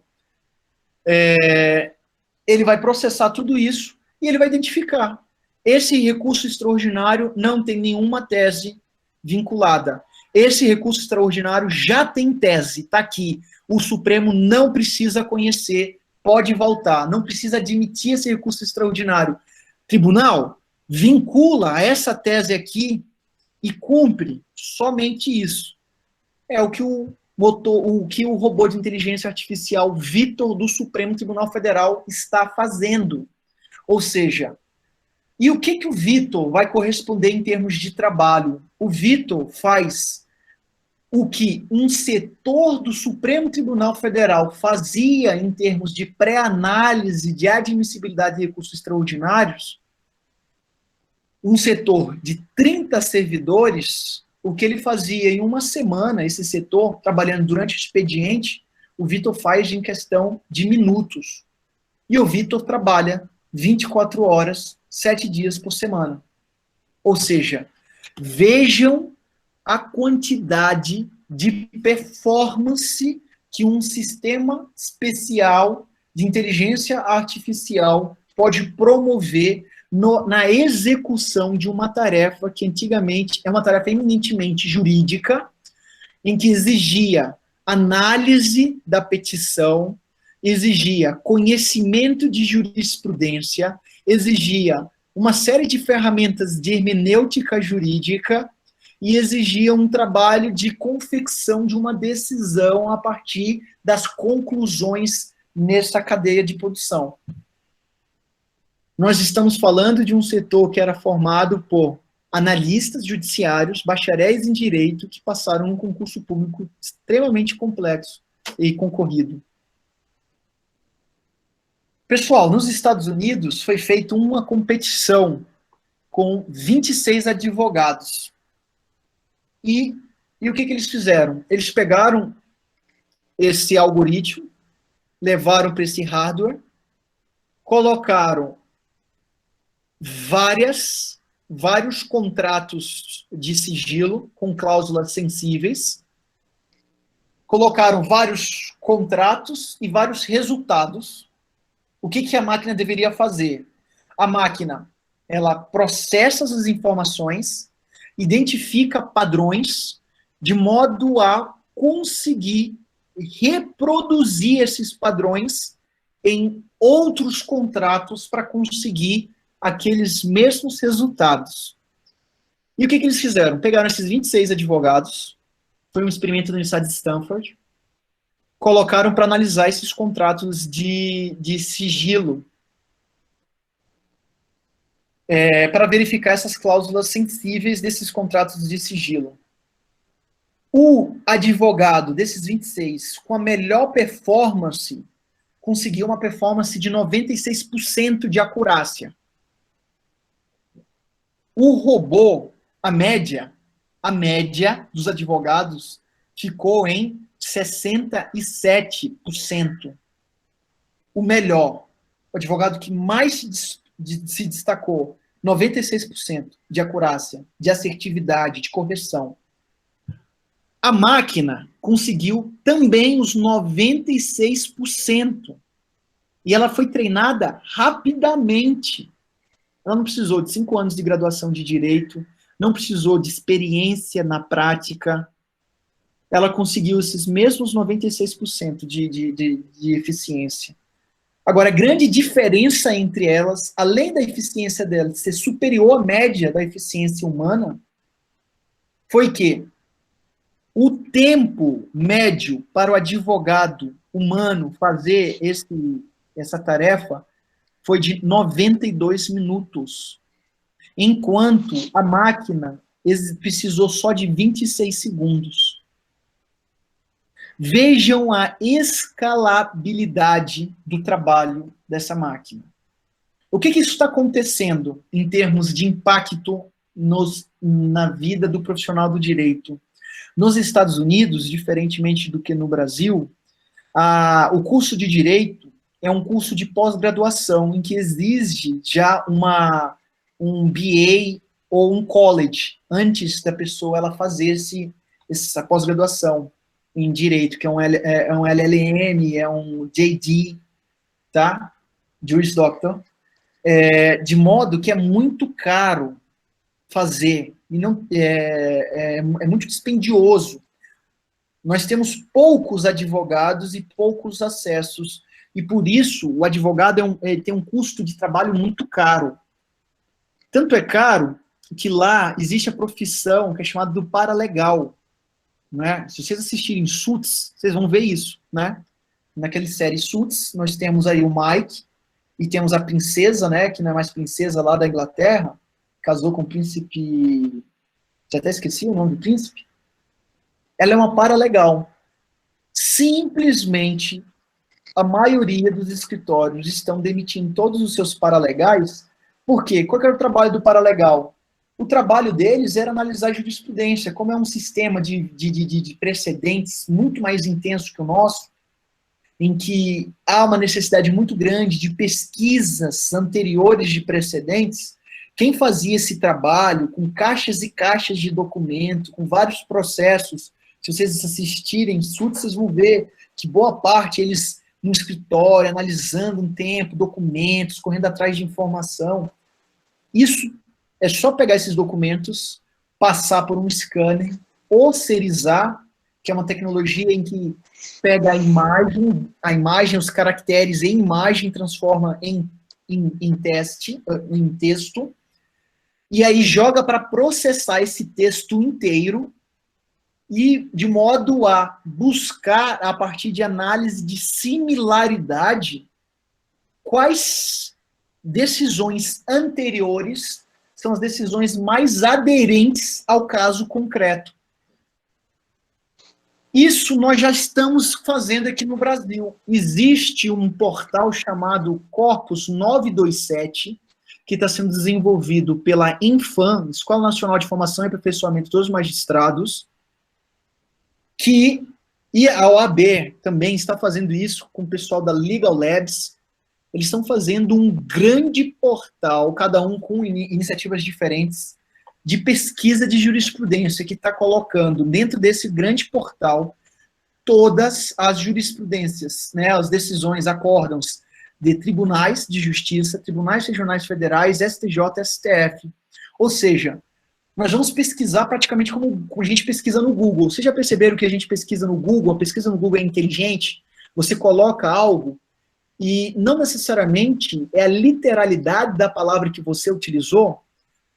Ele vai processar tudo isso e ele vai identificar. Esse recurso extraordinário não tem nenhuma tese vinculada. Esse recurso extraordinário já tem tese, está aqui. O Supremo não precisa conhecer, pode voltar, não precisa admitir esse recurso extraordinário. Tribunal, vincula essa tese aqui e cumpre somente isso. É o que o robô de inteligência artificial Vitor do Supremo Tribunal Federal está fazendo. Ou seja, e o que o Vitor vai corresponder em termos de trabalho? O Vitor faz o que um setor do Supremo Tribunal Federal fazia em termos de pré-análise de admissibilidade de recursos extraordinários. Um setor de 30 servidores, o que ele fazia em uma semana, esse setor, trabalhando durante o expediente, o Vitor faz em questão de minutos. E o Vitor trabalha 24 horas, 7 dias por semana. Ou seja, vejam a quantidade de performance que um sistema especial de inteligência artificial pode promover na execução de uma tarefa que antigamente é uma tarefa eminentemente jurídica, em que exigia análise da petição, exigia conhecimento de jurisprudência, exigia uma série de ferramentas de hermenêutica jurídica e exigia um trabalho de confecção de uma decisão a partir das conclusões nessa cadeia de produção. Nós estamos falando de um setor que era formado por analistas judiciários, bacharéis em direito, que passaram um concurso público extremamente complexo e concorrido. Pessoal, nos Estados Unidos foi feita uma competição com 26 advogados. E o que eles fizeram? Eles pegaram esse algoritmo, levaram para esse hardware, colocaram vários contratos de sigilo com cláusulas sensíveis, colocaram vários contratos e vários resultados. O que a máquina deveria fazer? A máquina, ela processa as informações, identifica padrões, de modo a conseguir reproduzir esses padrões em outros contratos para conseguir aqueles mesmos resultados. E o que eles fizeram? Pegaram esses 26 advogados, foi um experimento da Universidade de Stanford, colocaram para analisar esses contratos de sigilo, para verificar essas cláusulas sensíveis desses contratos de sigilo. O advogado desses 26, com a melhor performance, conseguiu uma performance de 96% de acurácia. O robô, a média dos advogados ficou em 67%. O melhor, o advogado que mais se destacou, 96% de acurácia, de assertividade, de correção. A máquina conseguiu também os 96%. E ela foi treinada rapidamente. Ela não precisou de 5 anos de graduação de direito, não precisou de experiência na prática. Ela conseguiu esses mesmos 96% de eficiência. Agora, a grande diferença entre elas, além da eficiência delas ser superior à média da eficiência humana, foi que o tempo médio para o advogado humano fazer essa tarefa foi de 92 minutos, enquanto a máquina precisou só de 26 segundos. Vejam a escalabilidade do trabalho dessa máquina. O que isso está acontecendo em termos de impacto na vida do profissional do direito? Nos Estados Unidos, diferentemente do que no Brasil, o curso de direito é um curso de pós-graduação em que exige já um BA ou um college antes da pessoa ela fazer essa pós-graduação em direito, que é um LLM, é um JD, tá? Juris Doctor, de modo que é muito caro fazer, e não, é muito dispendioso. Nós temos poucos advogados e poucos acessos, e por isso o advogado tem um custo de trabalho muito caro. Tanto é caro que lá existe a profissão que é chamada do paralegal. Né? Se vocês assistirem Suits, vocês vão ver isso, né? Naquela série Suits, nós temos aí o Mike, e temos a princesa, né, que não é mais princesa lá da Inglaterra, casou com o príncipe, já até esqueci o nome do príncipe. Ela é uma paralegal. Simplesmente, a maioria dos escritórios estão demitindo todos os seus paralegais. Por quê? Qual que era o trabalho do paralegal? O trabalho deles era analisar a jurisprudência. Como é um sistema de precedentes muito mais intenso que o nosso, em que há uma necessidade muito grande de pesquisas anteriores de precedentes, quem fazia esse trabalho com caixas e caixas de documento, com vários processos, se vocês assistirem Suits, vocês vão ver que boa parte eles no escritório, analisando um tempo, documentos, correndo atrás de informação. Isso é só pegar esses documentos, passar por um scanner, osserizar, que é uma tecnologia em que pega a imagem, os caracteres em imagem, transforma em texto, e aí joga para processar esse texto inteiro, e de modo a buscar, a partir de análise de similaridade, quais decisões anteriores são as decisões mais aderentes ao caso concreto. Isso nós já estamos fazendo aqui no Brasil. Existe um portal chamado Corpus 927, que está sendo desenvolvido pela Infam, Escola Nacional de Formação e Aperfeiçoamento dos Magistrados, e a OAB também está fazendo isso com o pessoal da Legal Labs. Eles estão fazendo um grande portal, cada um com iniciativas diferentes, de pesquisa de jurisprudência, que está colocando dentro desse grande portal todas as jurisprudências, né, as decisões, acórdãos de tribunais de justiça, tribunais regionais federais, STJ, STF. Ou seja, nós vamos pesquisar praticamente como a gente pesquisa no Google. Vocês já perceberam que a gente pesquisa no Google? A pesquisa no Google é inteligente? Você coloca algo e não necessariamente é a literalidade da palavra que você utilizou.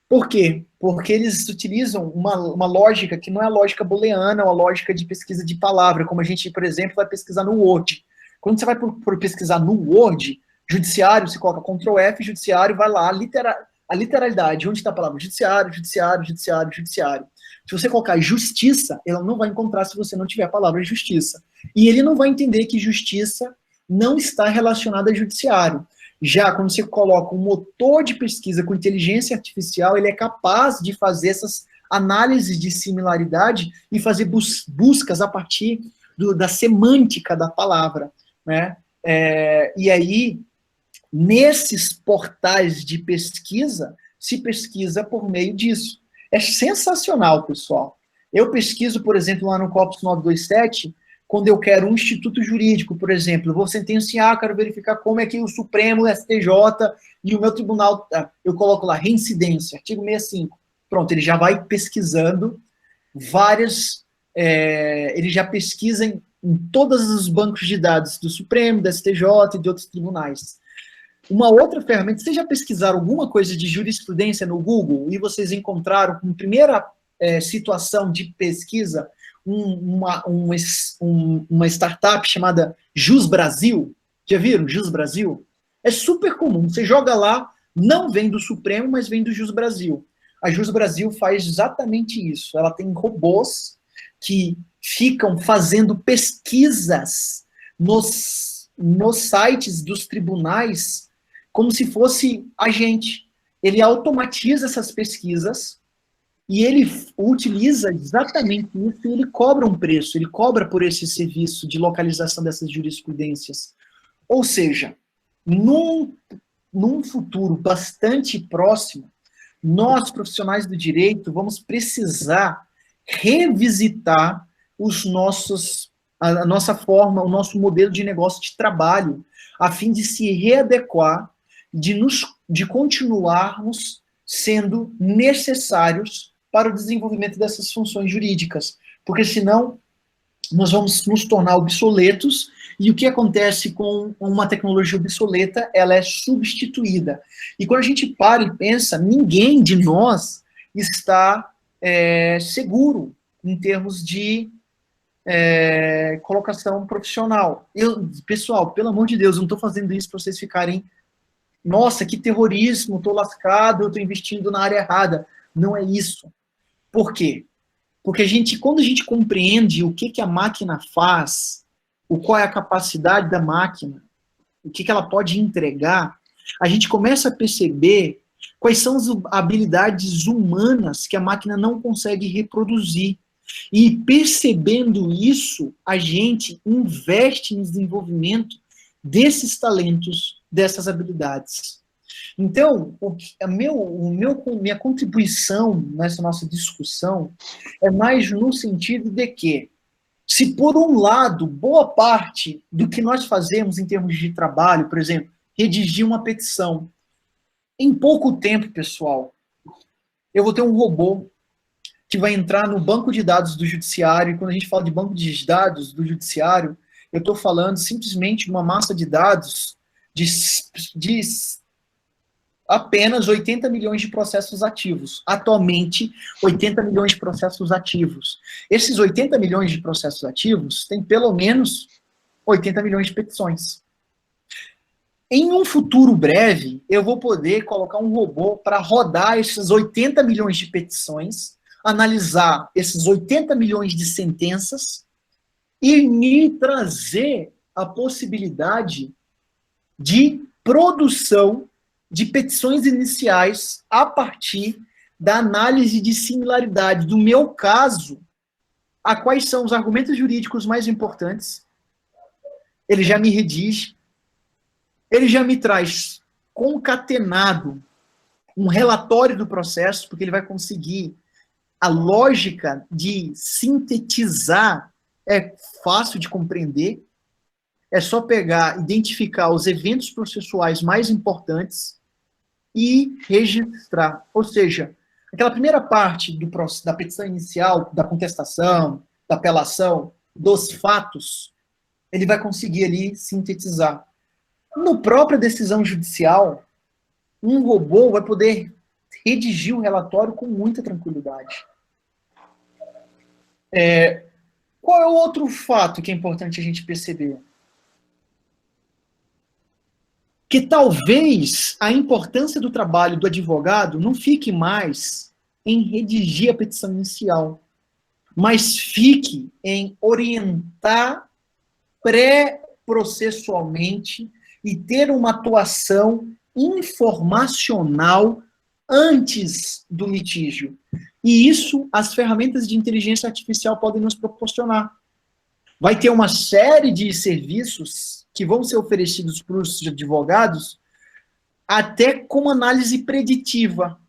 Por quê? Porque eles utilizam uma lógica que não é a lógica booleana, ou a lógica de pesquisa de palavra, como a gente, por exemplo, vai pesquisar no Word. Quando você vai por pesquisar no Word, judiciário, você coloca Ctrl F, judiciário, vai lá, a literalidade, onde está a palavra judiciário, judiciário, judiciário, judiciário. Se você colocar justiça, ela não vai encontrar se você não tiver a palavra justiça. E ele não vai entender que justiça não está relacionada ao judiciário. Já quando você coloca um motor de pesquisa com inteligência artificial, ele é capaz de fazer essas análises de similaridade e fazer buscas a partir da semântica da palavra, né? E aí, nesses portais de pesquisa, se pesquisa por meio disso. É sensacional, pessoal. Eu pesquiso, por exemplo, lá no Corpus 927, quando eu quero um instituto jurídico, por exemplo, vou sentenciar, quero verificar como é que o Supremo, o STJ e o meu tribunal, eu coloco lá, reincidência, artigo 65. Pronto, ele já vai pesquisando várias, ele já pesquisa em todos os bancos de dados do Supremo, do STJ e de outros tribunais. Uma outra ferramenta, vocês já pesquisaram alguma coisa de jurisprudência no Google e vocês encontraram, como primeira situação de pesquisa, uma startup chamada Jus Brasil? Já viram Jus Brasil? É super comum, você joga lá, não vem do Supremo, mas vem do Jus Brasil. A Jus Brasil faz exatamente isso, ela tem robôs que ficam fazendo pesquisas nos sites dos tribunais como se fosse agente. Ele automatiza essas pesquisas e ele utiliza exatamente isso e ele cobra um preço, ele cobra por esse serviço de localização dessas jurisprudências. Ou seja, num futuro bastante próximo, nós, profissionais do direito, vamos precisar revisitar a nossa forma, o nosso modelo de negócio de trabalho, a fim de se readequar, de continuarmos sendo necessários para o desenvolvimento dessas funções jurídicas. Porque senão nós vamos nos tornar obsoletos, e o que acontece com uma tecnologia obsoleta? Ela é substituída. E quando a gente para e pensa, ninguém de nós está seguro em termos de colocação profissional. Pessoal, pelo amor de Deus, eu não estou fazendo isso para vocês ficarem, nossa, que terrorismo, estou lascado, eu estou investindo na área errada. Não é isso. Por quê? Porque quando a gente compreende o que a máquina faz, qual é a capacidade da máquina, o que ela pode entregar, a gente começa a perceber quais são as habilidades humanas que a máquina não consegue reproduzir. E percebendo isso, a gente investe no desenvolvimento desses talentos, dessas habilidades. Então, minha contribuição nessa nossa discussão é mais no sentido de que, se por um lado, boa parte do que nós fazemos em termos de trabalho, por exemplo, redigir uma petição, em pouco tempo, pessoal, eu vou ter um robô que vai entrar no banco de dados do judiciário, e quando a gente fala de banco de dados do judiciário, eu estou falando simplesmente de uma massa de dados de apenas 80 milhões de processos ativos. Atualmente, 80 milhões de processos ativos. Esses 80 milhões de processos ativos têm pelo menos 80 milhões de petições. Em um futuro breve, eu vou poder colocar um robô para rodar esses 80 milhões de petições, analisar esses 80 milhões de sentenças e me trazer a possibilidade de produção de petições iniciais a partir da análise de similaridade do meu caso, a quais são os argumentos jurídicos mais importantes. Ele já me redige, ele já me traz concatenado um relatório do processo, porque ele vai conseguir a lógica de sintetizar, é fácil de compreender, é só pegar, identificar os eventos processuais mais importantes e registrar. Ou seja, aquela primeira parte da petição inicial, da contestação, da apelação, dos fatos, ele vai conseguir ali sintetizar. No própria decisão judicial, um robô vai poder redigir o relatório com muita tranquilidade. Qual é o outro fato que é importante a gente perceber? Que talvez a importância do trabalho do advogado não fique mais em redigir a petição inicial, mas fique em orientar processualmente e ter uma atuação informacional antes do litígio. E isso as ferramentas de inteligência artificial podem nos proporcionar. Vai ter uma série de serviços que vão ser oferecidos para os advogados, até como análise preditiva.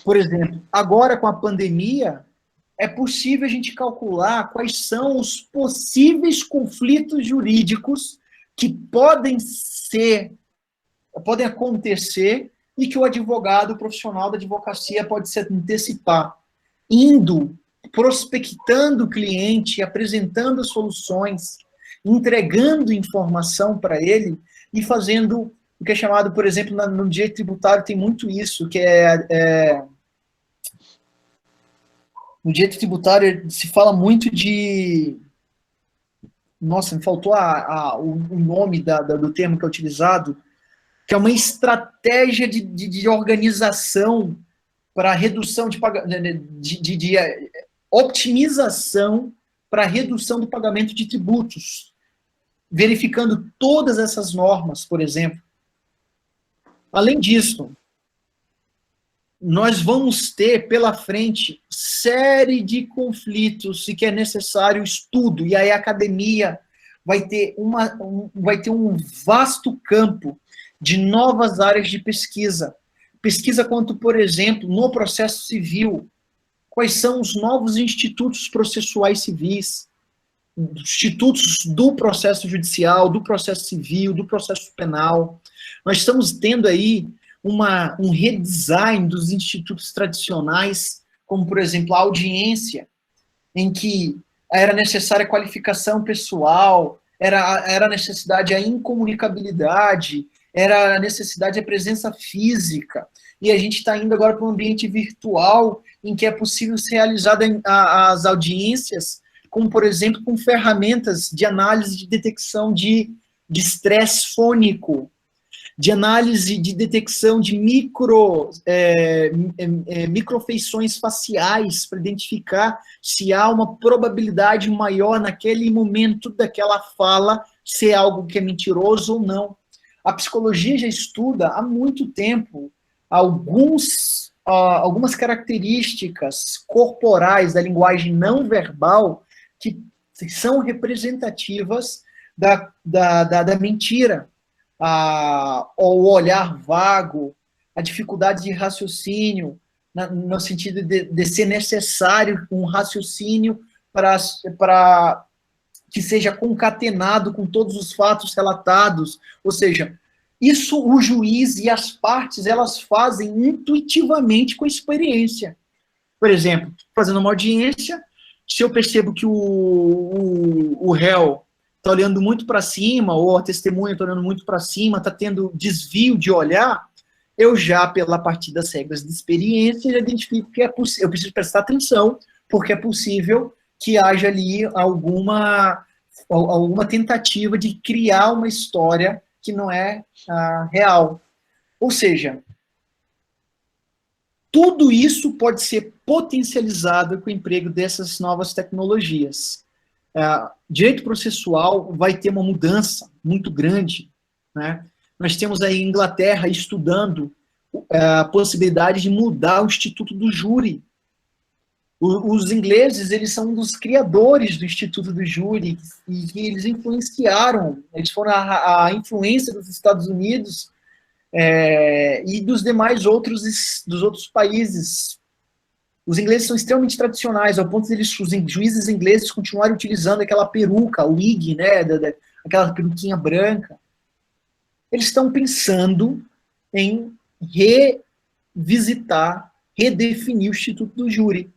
Por exemplo, agora com a pandemia, é possível a gente calcular quais são os possíveis conflitos jurídicos que podem acontecer e que o advogado, o profissional da advocacia pode se antecipar, indo, prospectando o cliente, apresentando soluções, entregando informação para ele e fazendo o que é chamado, por exemplo, no direito tributário tem muito isso, que no direito tributário se fala muito de... Nossa, me faltou o nome do termo que é utilizado, que é uma estratégia de organização para redução de optimização para redução do pagamento de tributos, verificando todas essas normas, por exemplo. Além disso, nós vamos ter pela frente série de conflitos e que é necessário estudo, e aí a academia vai ter um vasto campo de novas áreas de pesquisa. Pesquisa quanto, por exemplo, no processo civil, quais são os novos institutos processuais civis, institutos do processo judicial, do processo civil, do processo penal. Nós estamos tendo aí um redesign dos institutos tradicionais, como, por exemplo, a audiência, em que era necessária a qualificação pessoal, era necessidade a incomunicabilidade, era a necessidade a presença física, e a gente está indo agora para um ambiente virtual, em que é possível ser realizada as audiências, como, por exemplo, com ferramentas de análise de detecção de estresse fônico, de análise de detecção de microfeições faciais, para identificar se há uma probabilidade maior naquele momento daquela fala ser algo que é mentiroso ou não. A psicologia já estuda há muito tempo algumas características corporais da linguagem não verbal que são representativas da mentira. O olhar vago, a dificuldade de raciocínio, no sentido de ser necessário um raciocínio para que seja concatenado com todos os fatos relatados, ou seja, isso o juiz e as partes, elas fazem intuitivamente com a experiência. Por exemplo, fazendo uma audiência, se eu percebo que o réu está olhando muito para cima, ou a testemunha está olhando muito para cima, está tendo desvio de olhar, eu já, pela partir das regras de experiência, já identifico que eu preciso prestar atenção, porque é possível que haja ali alguma tentativa de criar uma história que não é real. Ou seja, tudo isso pode ser potencializado com o emprego dessas novas tecnologias. Direito processual vai ter uma mudança muito grande, né? Nós temos aí a Inglaterra estudando a possibilidade de mudar o Instituto do Júri. Os ingleses, eles são um dos criadores do Instituto do Júri, e eles influenciaram, eles foram a influência dos Estados Unidos e dos demais dos outros países. Os ingleses são extremamente tradicionais, ao ponto de os juízes ingleses continuarem utilizando aquela peruca, o wig, né, aquela peruquinha branca. Eles estão pensando em revisitar, redefinir o Instituto do Júri,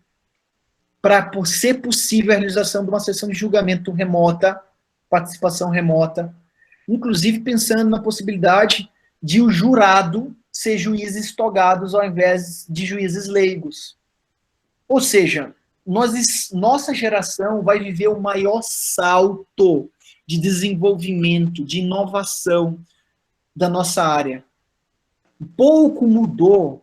para ser possível a realização de uma sessão de julgamento remota, participação remota, inclusive pensando na possibilidade de o jurado ser juízes togados ao invés de juízes leigos. Ou seja, nossa geração vai viver o maior salto de desenvolvimento, de inovação da nossa área. Pouco mudou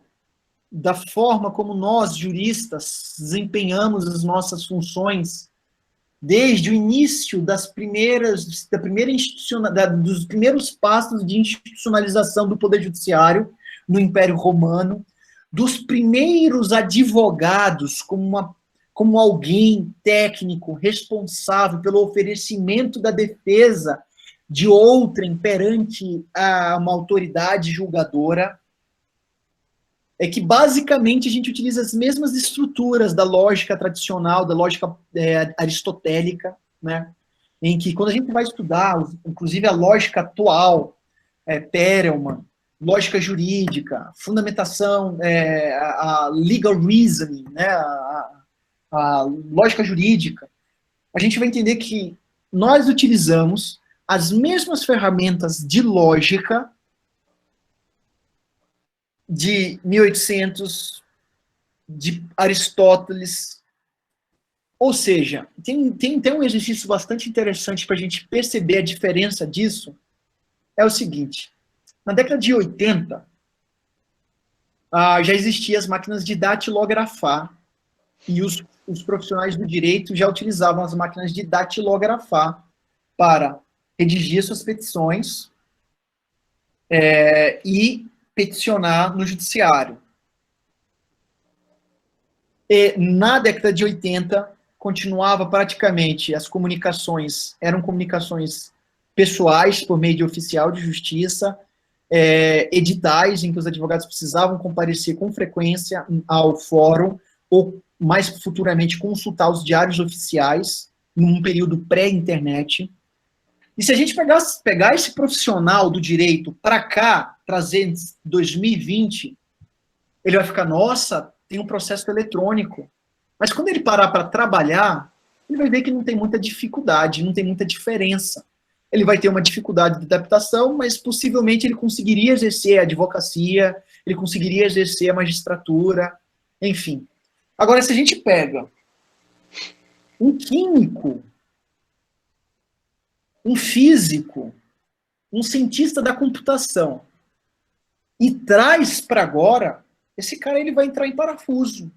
da forma como nós, juristas, desempenhamos as nossas funções desde o início dos primeiros passos de institucionalização do Poder Judiciário no Império Romano, dos primeiros advogados como alguém técnico responsável pelo oferecimento da defesa de outrem perante uma autoridade julgadora, é que basicamente a gente utiliza as mesmas estruturas da lógica tradicional, da lógica aristotélica, né? Em que quando a gente vai estudar, inclusive a lógica atual, Perelman, lógica jurídica, fundamentação, a legal reasoning, né? A lógica jurídica, a gente vai entender que nós utilizamos as mesmas ferramentas de lógica de 1800, de Aristóteles. Ou seja, tem um exercício bastante interessante para a gente perceber a diferença disso. É o seguinte, na década de 80, já existiam as máquinas de datilografar, e os profissionais do direito já utilizavam as máquinas de datilografar para redigir suas petições e peticionar no judiciário. E na década de 80, continuava praticamente, as comunicações eram comunicações pessoais por meio de oficial de justiça, editais em que os advogados precisavam comparecer com frequência ao fórum, ou mais futuramente consultar os diários oficiais, num período pré-internet. E se a gente pegar esse profissional do direito para cá, trazer em 2020, ele vai ficar, nossa, tem um processo eletrônico. Mas quando ele parar para trabalhar, ele vai ver que não tem muita dificuldade, não tem muita diferença. Ele vai ter uma dificuldade de adaptação, mas possivelmente ele conseguiria exercer a advocacia, ele conseguiria exercer a magistratura, enfim. Agora, se a gente pega um químico, um físico, um cientista da computação, e traz para agora, esse cara ele vai entrar em parafuso.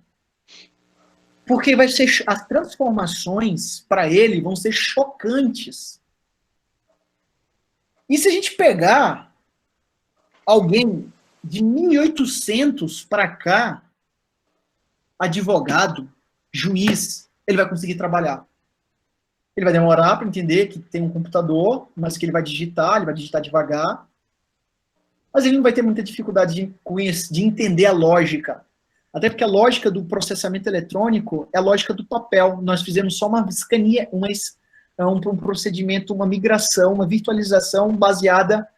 Porque as transformações para ele vão ser chocantes. E se a gente pegar alguém de 1800 para cá, advogado, juiz, ele vai conseguir trabalhar. Ele vai demorar para entender que tem um computador, mas que ele vai digitar devagar. Mas ele não vai ter muita dificuldade de entender a lógica. Até porque a lógica do processamento eletrônico é a lógica do papel. Nós fizemos só uma escania, um procedimento, uma migração, uma virtualização baseada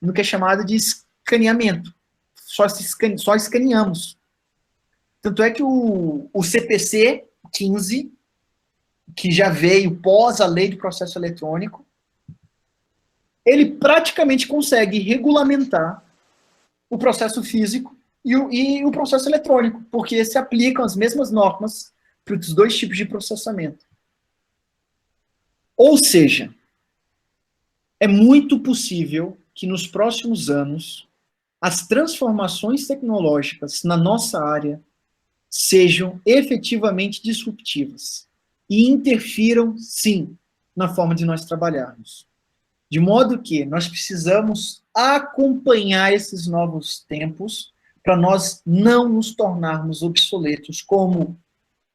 no que é chamado de escaneamento. Só escaneamos. Tanto é que o CPC 15, que já veio pós a lei do processo eletrônico, ele praticamente consegue regulamentar o processo físico e o processo eletrônico, porque se aplicam as mesmas normas para os dois tipos de processamento. Ou seja, é muito possível que nos próximos anos as transformações tecnológicas na nossa área sejam efetivamente disruptivas e interfiram, sim, na forma de nós trabalharmos. De modo que nós precisamos acompanhar esses novos tempos para nós não nos tornarmos obsoletos como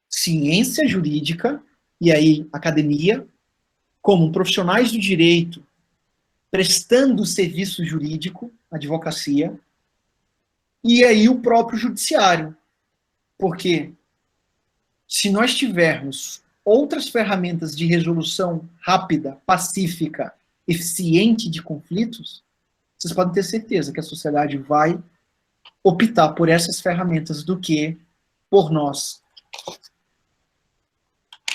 ciência jurídica, e aí academia, como profissionais do direito, prestando serviço jurídico, advocacia, e aí o próprio judiciário. Porque se nós tivermos outras ferramentas de resolução rápida, pacífica, eficiente de conflitos, vocês podem ter certeza que a sociedade vai optar por essas ferramentas do que por nós.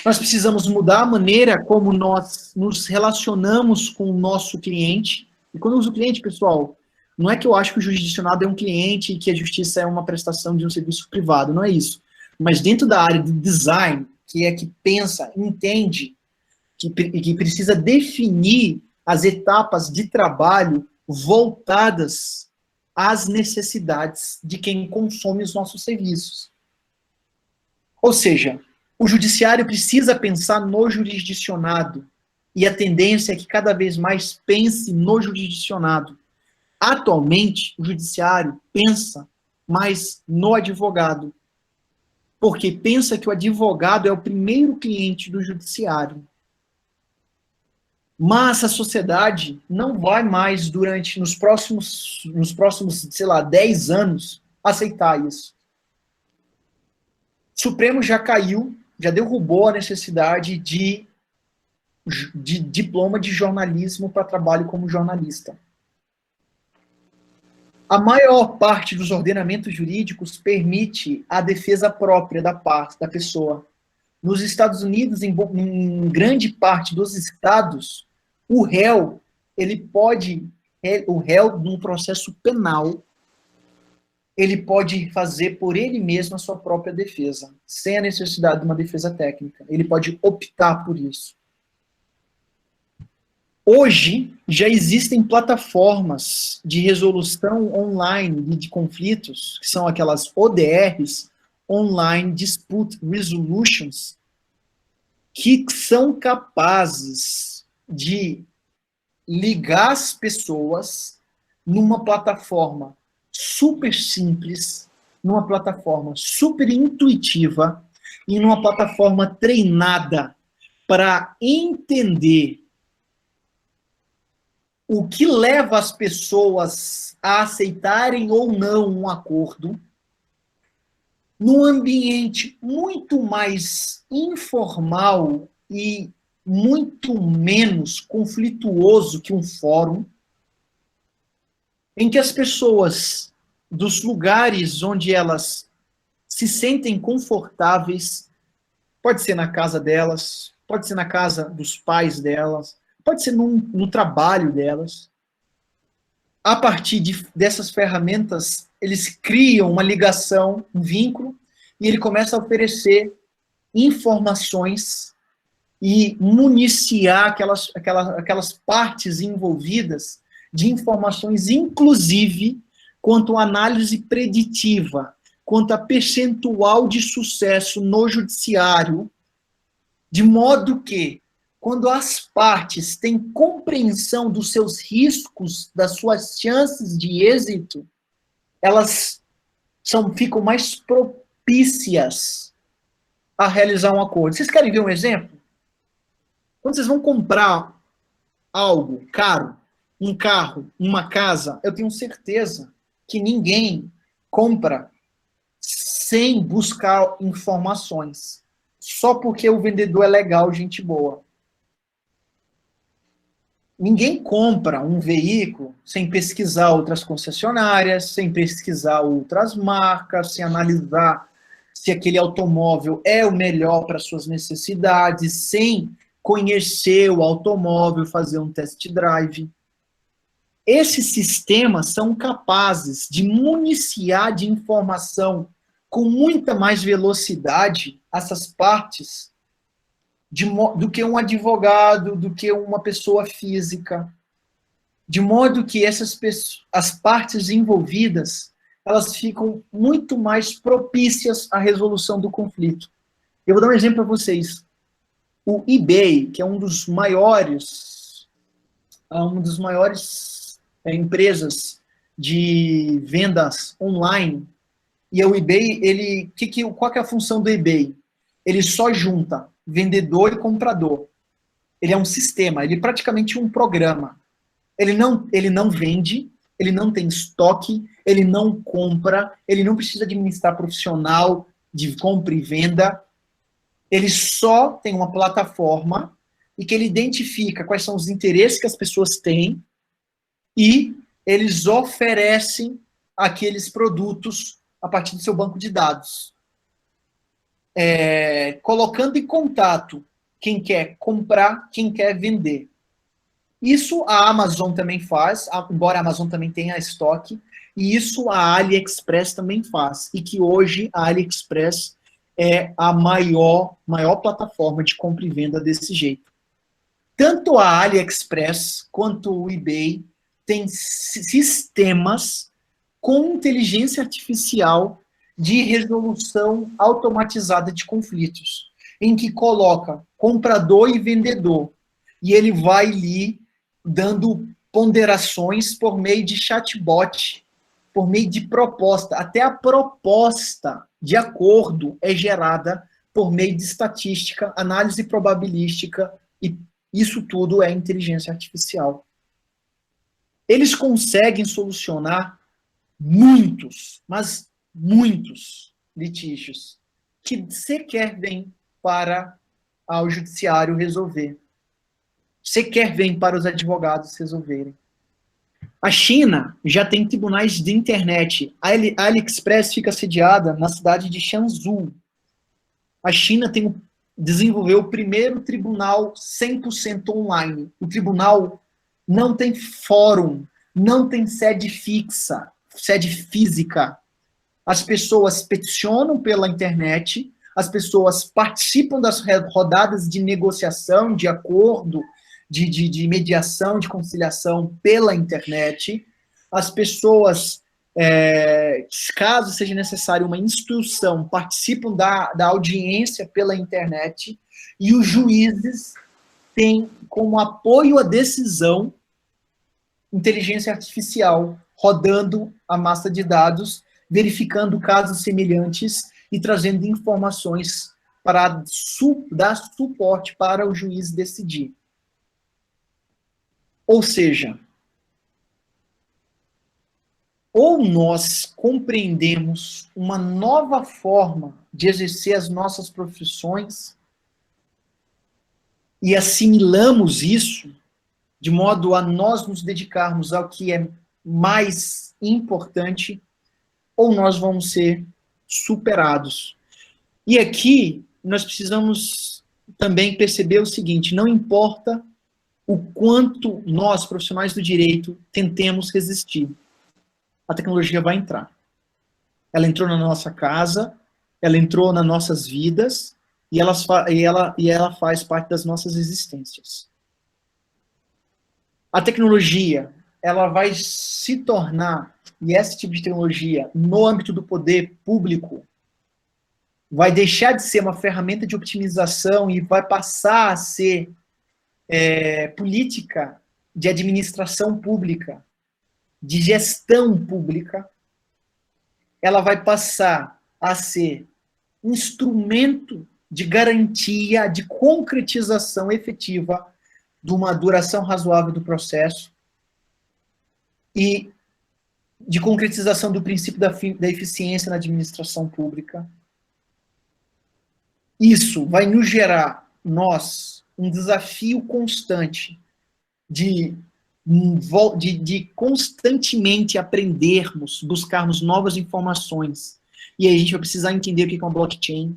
Nós precisamos mudar a maneira como nós nos relacionamos com o nosso cliente. E quando eu uso cliente, pessoal, não é que eu acho que o jurisdicionado é um cliente e que a justiça é uma prestação de um serviço privado, não é isso. Mas dentro da área de design, que é que pensa, entende, que precisa definir as etapas de trabalho voltadas às necessidades de quem consome os nossos serviços. Ou seja, O judiciário precisa pensar no jurisdicionado, e a tendência é que cada vez mais pense no jurisdicionado. Atualmente, o judiciário pensa mais no advogado, porque pensa que o advogado é o primeiro cliente do judiciário. Mas a sociedade não vai mais, nos próximos, sei lá, 10 anos, aceitar isso. O Supremo já caiu, já derrubou a necessidade de diploma de jornalismo para trabalho como jornalista. A maior parte dos ordenamentos jurídicos permite a defesa própria da pessoa. Nos Estados Unidos, em grande parte dos estados, o réu, num processo penal, ele pode fazer por ele mesmo a sua própria defesa, sem a necessidade de uma defesa técnica. Ele pode optar por isso. Hoje, já existem plataformas de resolução online de conflitos, que são aquelas ODRs, Online Dispute Resolutions, que são capazes de ligar as pessoas numa plataforma super simples, numa plataforma super intuitiva e numa plataforma treinada para entender o que leva as pessoas a aceitarem ou não um acordo, num ambiente muito mais informal e muito menos conflituoso que um fórum, em que as pessoas dos lugares onde elas se sentem confortáveis, pode ser na casa delas, pode ser na casa dos pais delas, pode ser no trabalho delas. A partir dessas ferramentas, eles criam uma ligação, um vínculo, e ele começa a oferecer informações e municiar aquelas partes envolvidas de informações, inclusive, quanto à análise preditiva, quanto a percentual de sucesso no judiciário, de modo que, quando as partes têm compreensão dos seus riscos, das suas chances de êxito, elas ficam mais propícias a realizar um acordo. Vocês querem ver um exemplo? Quando vocês vão comprar algo caro, um carro, uma casa, eu tenho certeza que ninguém compra sem buscar informações, só porque o vendedor é legal, gente boa. Ninguém compra um veículo sem pesquisar outras concessionárias, sem pesquisar outras marcas, sem analisar se aquele automóvel é o melhor para suas necessidades, sem conhecer o automóvel, fazer um test drive. Esses sistemas são capazes de municiar de informação com muita mais velocidade essas partes do que um advogado, do que uma pessoa física, de modo que as partes envolvidas, elas ficam muito mais propícias à resolução do conflito. Eu vou dar um exemplo para vocês. O eBay, que é uma das maiores empresas de vendas online, e o eBay, qual que é a função do eBay? Ele só junta vendedor e comprador. Ele é um sistema, ele é praticamente um programa. Ele não vende, ele não tem estoque, ele não compra, ele não precisa administrar profissional de compra e venda. Ele só tem uma plataforma e que ele identifica quais são os interesses que as pessoas têm e eles oferecem aqueles produtos a partir do seu banco de dados. Colocando em contato quem quer comprar, quem quer vender. Isso a Amazon também faz, embora a Amazon também tenha estoque, e isso a AliExpress também faz, e que hoje a AliExpress é a maior plataforma de compra e venda desse jeito. Tanto a AliExpress quanto o eBay têm sistemas com inteligência artificial de resolução automatizada de conflitos. em que coloca comprador e vendedor, e ele vai lhe dando ponderações por meio de chatbot, por meio de proposta. Até a proposta de acordo é gerada por meio de estatística, análise probabilística, e isso tudo é inteligência artificial. Eles conseguem solucionar muitos, mas muitos litígios que sequer vêm para o judiciário resolver. Sequer vêm para os advogados resolverem. A China já tem tribunais de internet. A AliExpress fica sediada na cidade de Changzhou. A China desenvolveu o primeiro tribunal 100% online. O tribunal não tem fórum, não tem sede fixa, sede física. As pessoas peticionam pela internet, as pessoas participam das rodadas de negociação, de acordo, de mediação, de conciliação pela internet. As pessoas, caso seja necessário uma instrução, participam da audiência pela internet, e os juízes têm como apoio à decisão inteligência artificial, rodando a massa de dados, verificando casos semelhantes e trazendo informações para dar suporte para o juiz decidir. Ou seja, ou nós compreendemos uma nova forma de exercer as nossas profissões e assimilamos isso de modo a nós nos dedicarmos ao que é mais importante, ou nós vamos ser superados. E aqui nós precisamos também perceber o seguinte: não importa o quanto nós, profissionais do direito, tentemos resistir, a tecnologia vai entrar. Ela entrou na nossa casa, ela entrou nas nossas vidas, e ela faz parte das nossas existências. A tecnologia, ela vai se tornar, e esse tipo de tecnologia, no âmbito do poder público, vai deixar de ser uma ferramenta de optimização e vai passar a ser política de administração pública, de gestão pública. Ela vai passar a ser instrumento de garantia, de concretização efetiva de uma duração razoável do processo e de concretização do princípio da eficiência na administração pública. Isso vai nos gerar, nós, um desafio constante de constantemente aprendermos, buscarmos novas informações. E aí a gente vai precisar entender o que é uma blockchain,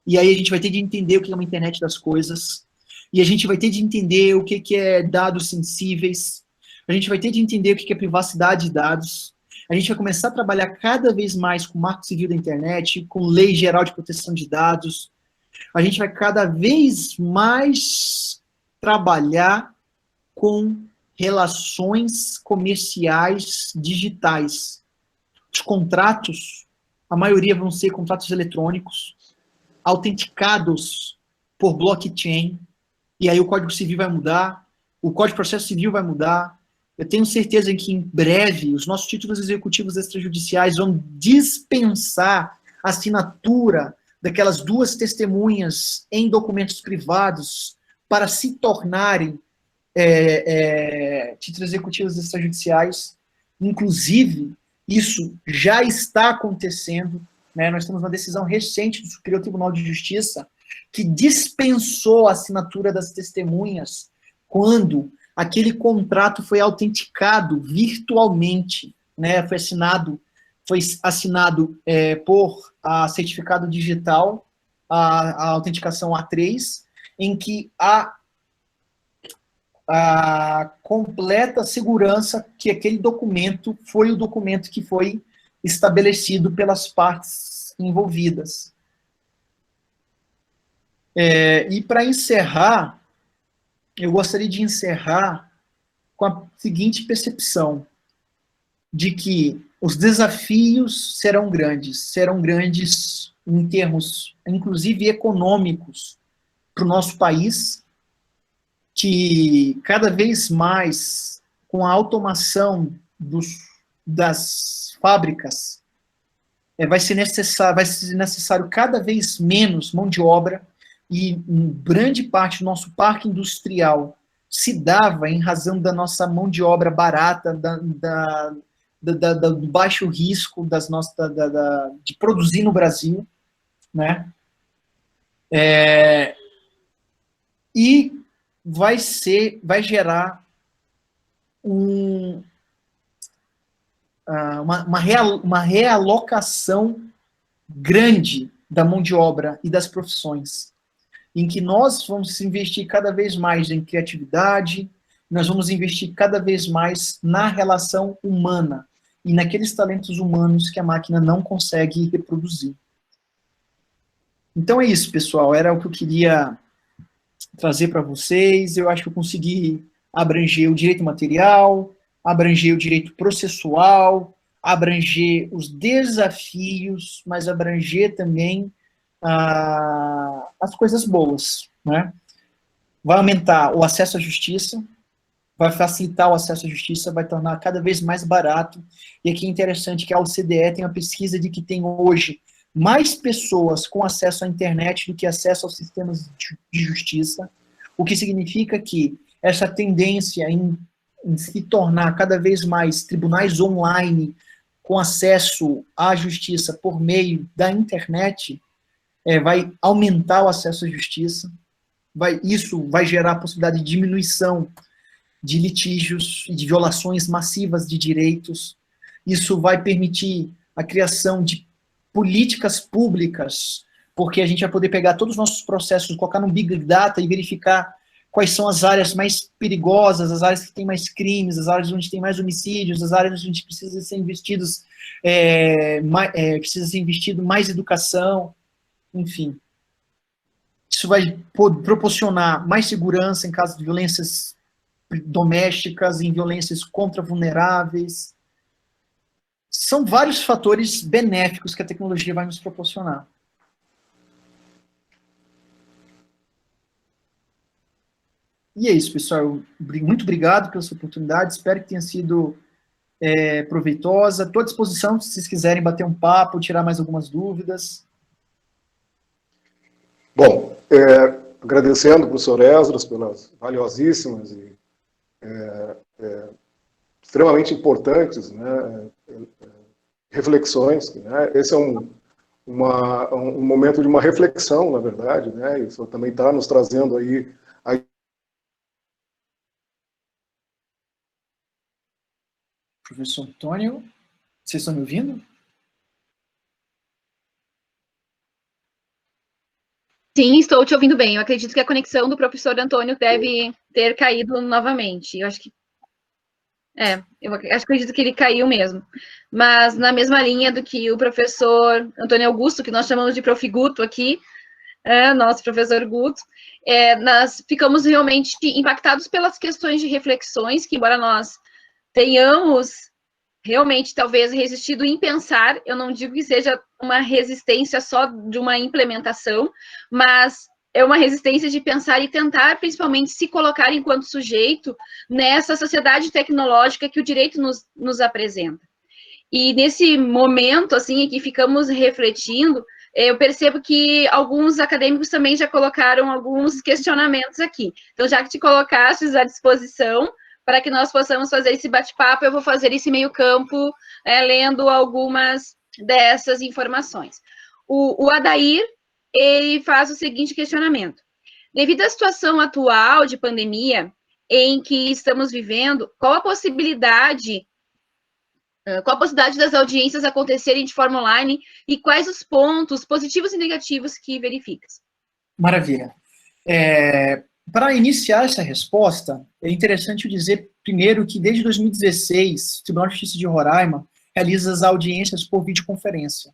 e aí a gente vai ter de entender o que é uma internet das coisas, e a gente vai ter de entender o que é dados sensíveis, a gente vai ter de entender o que é privacidade de dados, a gente vai começar a trabalhar cada vez mais com o Marco Civil da Internet, com Lei Geral de Proteção de Dados, a gente vai cada vez mais trabalhar com relações comerciais digitais. Os contratos, a maioria vão ser contratos eletrônicos, autenticados por blockchain, e aí o Código Civil vai mudar, o Código de Processo Civil vai mudar. Eu tenho certeza que em breve os nossos títulos executivos extrajudiciais vão dispensar a assinatura daquelas duas testemunhas em documentos privados para se tornarem títulos executivos extrajudiciais. Inclusive, isso já está acontecendo, né? Nós temos uma decisão recente do Superior Tribunal de Justiça que dispensou a assinatura das testemunhas quando aquele contrato foi autenticado virtualmente, né? Foi assinado por certificado digital, a autenticação A3, em que a completa segurança que aquele documento foi o documento que foi estabelecido pelas partes envolvidas. E para encerrar, eu gostaria de encerrar com a seguinte percepção, de que os desafios serão grandes em termos, inclusive, econômicos para o nosso país, que cada vez mais, com a automação das fábricas, vai ser necessário cada vez menos mão de obra, e grande parte do nosso parque industrial se dava em razão da nossa mão de obra barata, do baixo risco de produzir no Brasil, né? E vai gerar uma realocação grande da mão de obra e das profissões, em que nós vamos investir cada vez mais em criatividade, nós vamos investir cada vez mais na relação humana e naqueles talentos humanos que a máquina não consegue reproduzir. Então é isso, pessoal, era o que eu queria trazer para vocês. Eu acho que eu consegui abranger o direito material, abranger o direito processual, abranger os desafios, mas abranger também as coisas boas, né? Vai aumentar o acesso à justiça, vai facilitar o acesso à justiça, vai tornar cada vez mais barato. E aqui é interessante que a OCDE tem uma pesquisa de que tem hoje mais pessoas com acesso à internet do que acesso aos sistemas de justiça, o que significa que essa tendência em se tornar cada vez mais tribunais online com acesso à justiça por meio da internet vai aumentar o acesso à justiça, isso vai gerar a possibilidade de diminuição de litígios e de violações massivas de direitos, isso vai permitir a criação de políticas públicas, porque a gente vai poder pegar todos os nossos processos, colocar no Big Data e verificar quais são as áreas mais perigosas, as áreas que têm mais crimes, as áreas onde tem mais homicídios, as áreas onde a gente precisa ser investido mais educação, enfim. Isso vai proporcionar mais segurança em caso de violências domésticas, em violências contra vulneráveis. São vários fatores benéficos que a tecnologia vai nos proporcionar. E é isso, pessoal. Muito obrigado pela sua oportunidade. Espero que tenha sido proveitosa. Estou à disposição se vocês quiserem bater um papo, tirar mais algumas dúvidas. Bom, agradecendo ao professor Esdras pelas valiosíssimas e extremamente importantes, né, reflexões. Né? Esse é um momento de uma reflexão, na verdade, né? Isso também está nos trazendo aí Professor Antônio, vocês estão me ouvindo? Sim, estou te ouvindo bem. Eu acredito que a conexão do professor Antônio deve ter caído novamente. Eu acho que acredito que ele caiu mesmo. Mas na mesma linha do que o professor Antônio Augusto, que nós chamamos de Prof. Guto aqui, nosso professor Guto, nós ficamos realmente impactados pelas questões de reflexões, que embora nós tenhamos realmente, talvez, resistido em pensar, eu não digo que seja uma resistência só de uma implementação, mas é uma resistência de pensar e tentar, principalmente, se colocar enquanto sujeito nessa sociedade tecnológica que o direito nos apresenta. E nesse momento, assim, que ficamos refletindo, eu percebo que alguns acadêmicos também já colocaram alguns questionamentos aqui. Então, já que te colocastes à disposição, para que nós possamos fazer esse bate-papo, eu vou fazer esse meio campo, lendo algumas dessas informações. O Adair, ele faz o seguinte questionamento. Devido à situação atual de pandemia em que estamos vivendo, qual a possibilidade das audiências acontecerem de forma online e quais os pontos positivos e negativos que verificas? Maravilha. Para iniciar essa resposta, é interessante dizer, primeiro, que desde 2016, o Tribunal de Justiça de Roraima realiza as audiências por videoconferência.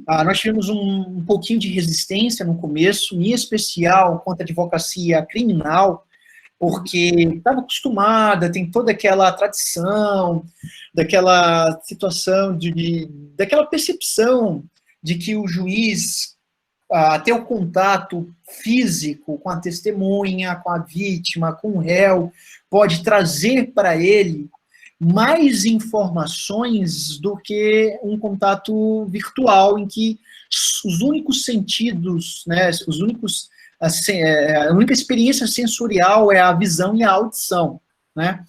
Nós tivemos um pouquinho de resistência no começo, em especial contra a advocacia criminal, porque estava acostumada, tem toda aquela tradição, daquela situação, daquela percepção de que o juiz ter o contato físico com a testemunha, com a vítima, com o réu, pode trazer para ele mais informações do que um contato virtual, em que os únicos sentidos, né, a única experiência sensorial é a visão e a audição, né?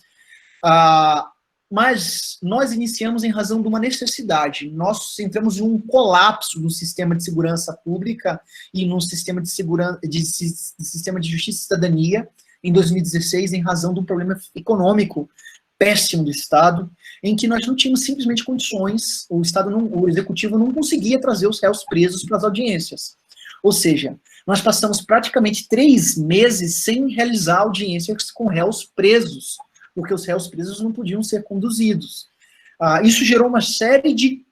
Mas nós iniciamos em razão de uma necessidade. Nós entramos em um colapso no sistema de segurança pública e no sistema sistema de justiça e cidadania em 2016, em razão de um problema econômico péssimo do Estado, em que nós não tínhamos simplesmente condições, o executivo não conseguia trazer os réus presos para as audiências. Ou seja, nós passamos praticamente 3 meses sem realizar audiências com réus presos, porque os réus presos não podiam ser conduzidos. Isso gerou uma série de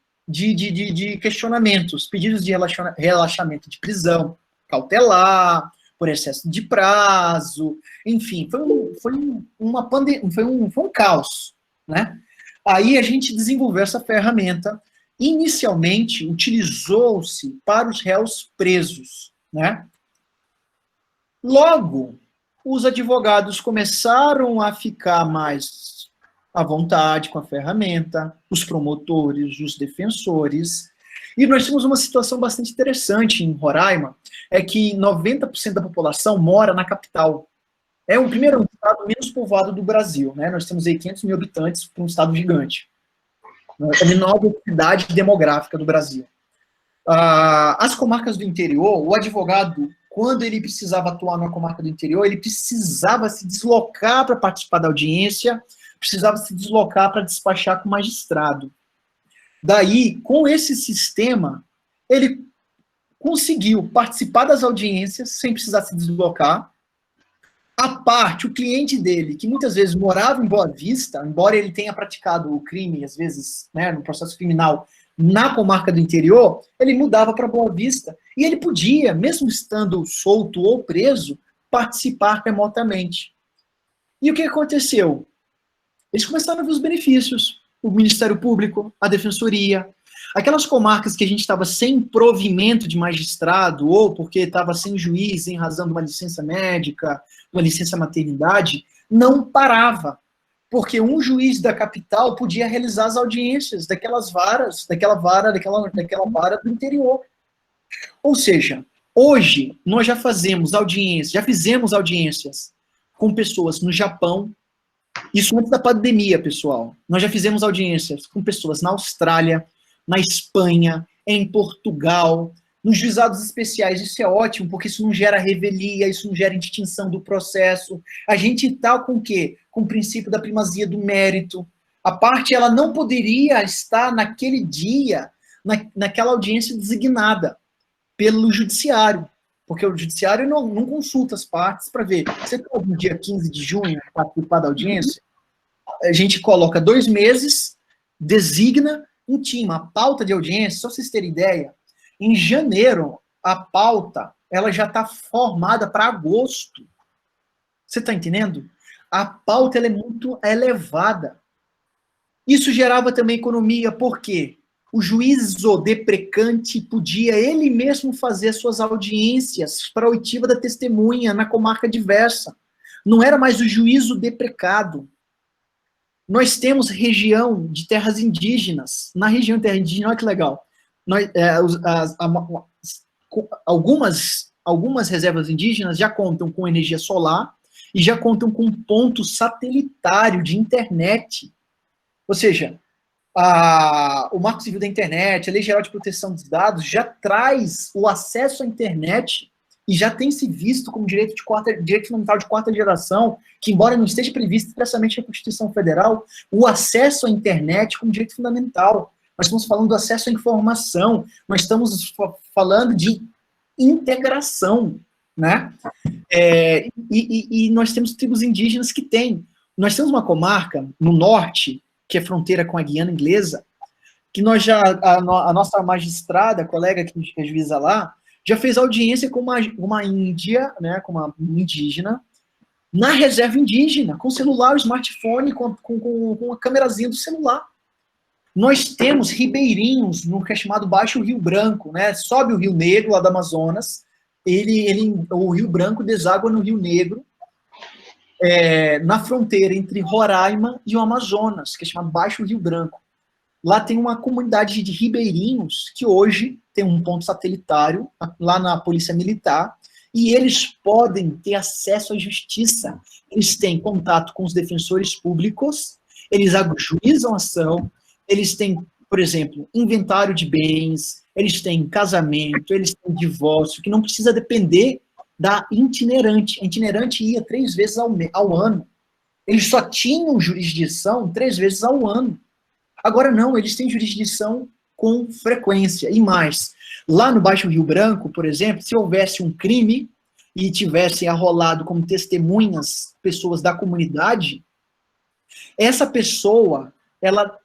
questionamentos, pedidos de relaxamento de prisão cautelar, por excesso de prazo, enfim, foi um caos, né? Aí a gente desenvolveu essa ferramenta, inicialmente utilizou-se para os réus presos, né? Logo, os advogados começaram a ficar mais à vontade com a ferramenta, os promotores, os defensores, e nós temos uma situação bastante interessante em Roraima, é que 90% da população mora na capital. É o primeiro estado menos povoado do Brasil, né? Nós temos aí 500 mil habitantes para um estado gigante. É a menor densidade demográfica do Brasil. As comarcas do interior, o advogado, quando ele precisava atuar na comarca do interior, ele precisava se deslocar para participar da audiência, precisava se deslocar para despachar com o magistrado. Daí, com esse sistema, ele conseguiu participar das audiências sem precisar se deslocar. A parte, o cliente dele, que muitas vezes morava em Boa Vista, embora ele tenha praticado o crime, às vezes, né, no processo criminal, na comarca do interior, ele mudava para Boa Vista. E ele podia, mesmo estando solto ou preso, participar remotamente. E o que aconteceu? Eles começaram a ver os benefícios. O Ministério Público, a Defensoria, aquelas comarcas que a gente estava sem provimento de magistrado, ou porque estava sem juiz em razão de uma licença médica, uma licença maternidade, não parava. Porque um juiz da capital podia realizar as audiências daquela vara do interior. Ou seja, hoje nós já fizemos audiências com pessoas no Japão. Isso antes da pandemia, pessoal. Nós já fizemos audiências com pessoas na Austrália, na Espanha, em Portugal, nos juizados especiais. Isso é ótimo, porque isso não gera revelia, isso não gera distinção do processo. A gente está com o quê? Com o princípio da primazia do mérito. A parte, ela não poderia estar naquele dia, naquela audiência designada pelo judiciário, porque o judiciário não consulta as partes para ver. Você está no dia 15 de junho para participar da audiência? A gente coloca 2 meses, designa, intima a pauta de audiência. Só vocês terem ideia, em janeiro, a pauta ela já está formada para agosto. Você está entendendo? A pauta ela é muito elevada. Isso gerava também economia, por quê? O juiz deprecante podia ele mesmo fazer suas audiências para a oitiva da testemunha na comarca diversa. Não era mais o juízo deprecado. Nós temos região de terras indígenas. Na região de terra indígena, olha que legal. Algumas reservas indígenas já contam com energia solar e já contam com ponto satelitário de internet. Ou seja, o Marco Civil da Internet, a Lei Geral de Proteção dos Dados, já traz o acesso à internet e já tem se visto como direito fundamental de 4ª geração, que embora não esteja previsto expressamente na Constituição Federal, o acesso à internet como direito fundamental. Nós estamos falando do acesso à informação, nós estamos falando de integração, né? E nós temos tribos indígenas que têm. Nós temos uma comarca no norte, que é fronteira com a Guiana Inglesa, que a nossa magistrada, a colega que é juíza lá, já fez audiência com uma índia, né, com uma indígena, na reserva indígena, com celular, smartphone, com a câmerazinha do celular. Nós temos ribeirinhos no que é chamado Baixo Rio Branco, né? Sobe o Rio Negro, lá do Amazonas, o Rio Branco deságua no Rio Negro, na fronteira entre Roraima e o Amazonas, que é chamado Baixo Rio Branco. Lá tem uma comunidade de ribeirinhos que hoje tem um ponto satelitário lá na Polícia Militar, e eles podem ter acesso à justiça. Eles têm contato com os defensores públicos, eles ajuizam ação, eles têm, por exemplo, inventário de bens, eles têm casamento, eles têm divórcio, que não precisa depender da itinerante. A itinerante ia 3 vezes ao ano. Eles só tinham jurisdição 3 vezes ao ano. Agora não, eles têm jurisdição com frequência. E mais, lá no Baixo Rio Branco, por exemplo, se houvesse um crime e tivessem arrolado como testemunhas pessoas da comunidade, essa pessoa, ela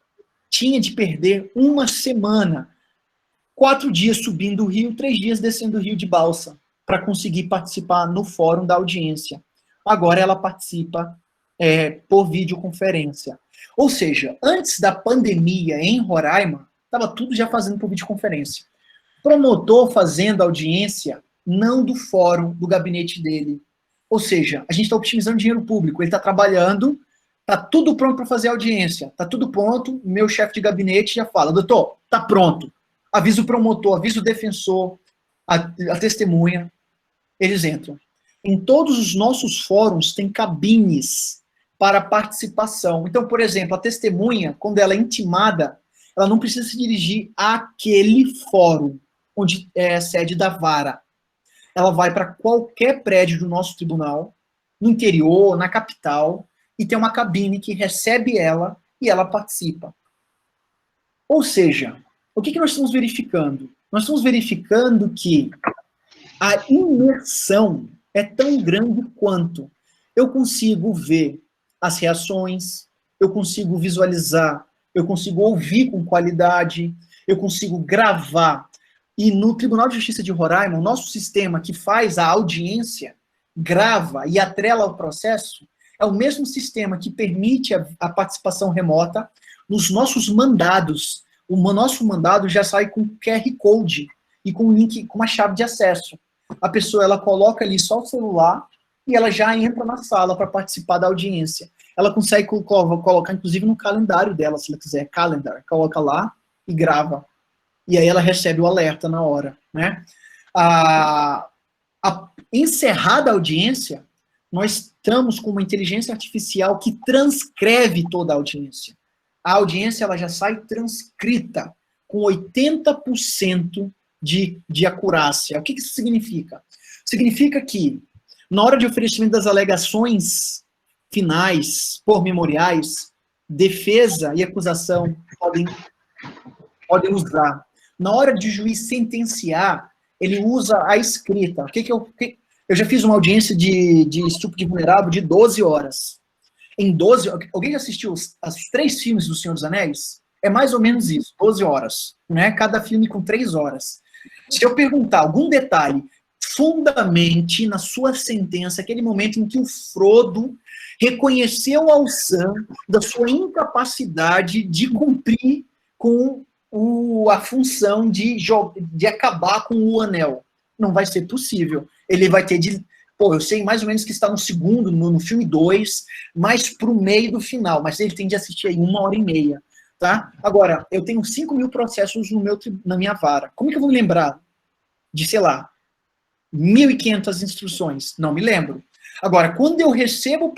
tinha de perder 1 semana, 4 dias subindo o rio, 3 dias descendo o rio de balsa, para conseguir participar no fórum da audiência. Agora ela participa por videoconferência. Ou seja, antes da pandemia em Roraima, estava tudo já fazendo por videoconferência. Promotor fazendo audiência, não do fórum, do gabinete dele. Ou seja, a gente está otimizando dinheiro público, ele está trabalhando, está tudo pronto para fazer audiência, está tudo pronto, meu chefe de gabinete já fala, doutor, está pronto. Avisa o promotor, avisa o defensor, a testemunha, eles entram. Em todos os nossos fóruns tem cabines para participação. Então, por exemplo, a testemunha, quando ela é intimada, ela não precisa se dirigir àquele fórum, onde é a sede da vara. Ela vai para qualquer prédio do nosso tribunal, no interior, na capital, e tem uma cabine que recebe ela e ela participa. Ou seja, o que nós estamos verificando? Nós estamos verificando que a imersão é tão grande quanto eu consigo ver as reações, eu consigo visualizar, eu consigo ouvir com qualidade, eu consigo gravar. E no Tribunal de Justiça de Roraima, o nosso sistema que faz a audiência, grava e atrela ao processo, é o mesmo sistema que permite a participação remota nos nossos mandados. O nosso mandado já sai com QR Code e com link, com uma chave de acesso. A pessoa, ela coloca ali só o celular e ela já entra na sala para participar da audiência. Ela consegue colocar, inclusive, no calendário dela, se ela quiser, calendar, coloca lá e grava. E aí ela recebe o alerta na hora, né? Encerrada a audiência, nós estamos com uma inteligência artificial que transcreve toda a audiência. A audiência ela já sai transcrita, com 80% de acurácia. O que isso significa? Significa que, na hora de oferecimento das alegações finais, por memoriais, defesa e acusação podem usar. Na hora de o juiz sentenciar, ele usa a escrita. Eu já fiz uma audiência de estupro de vulnerável de 12 horas. Em 12... Alguém já assistiu os 3 filmes do Senhor dos Anéis? É mais ou menos isso, 12 horas. Né? Cada filme com 3 horas. Se eu perguntar algum detalhe, fundamente na sua sentença, aquele momento em que o Frodo reconheceu ao Sam da sua incapacidade de cumprir com a função de acabar com o anel. Não vai ser possível. Ele vai ter de... eu sei mais ou menos que está no segundo, no filme 2, mais pro meio do final, mas ele tem de assistir aí 1h30, tá? Agora, eu tenho 5.000 processos na minha vara. Como que eu vou me lembrar de, sei lá, 1.500 instruções? Não me lembro. Agora, quando eu recebo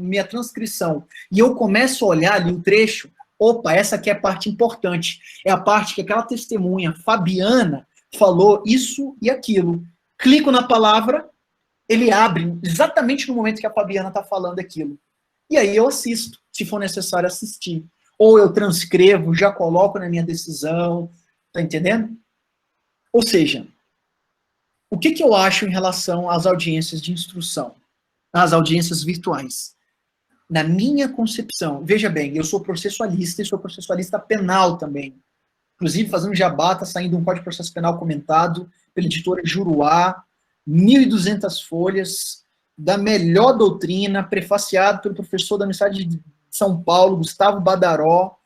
minha transcrição e eu começo a olhar ali o trecho, opa, essa aqui é a parte importante. É a parte que aquela testemunha, Fabiana, falou isso e aquilo. Clico na palavra, ele abre exatamente no momento que a Fabiana está falando aquilo. E aí eu assisto, se for necessário assistir. Ou eu transcrevo, já coloco na minha decisão. Tá entendendo? Ou seja, o que eu acho em relação às audiências de instrução? Às audiências virtuais? Na minha concepção, veja bem, eu sou processualista e sou processualista penal também. Inclusive, fazendo jabá, está saindo um Código de Processo Penal comentado pela editora Juruá, 1.200 folhas, da melhor doutrina, prefaciado pelo professor da Universidade de São Paulo, Gustavo Badaró,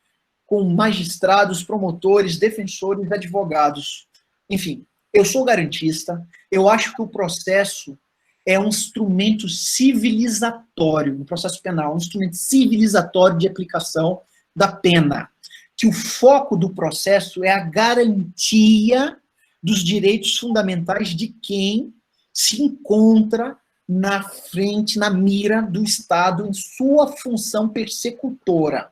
com magistrados, promotores, defensores, advogados. Enfim, eu sou garantista, eu acho que o processo é um instrumento civilizatório, no processo penal, um instrumento civilizatório de aplicação da pena. Que o foco do processo é a garantia dos direitos fundamentais de quem se encontra na frente, na mira do Estado, em sua função persecutora.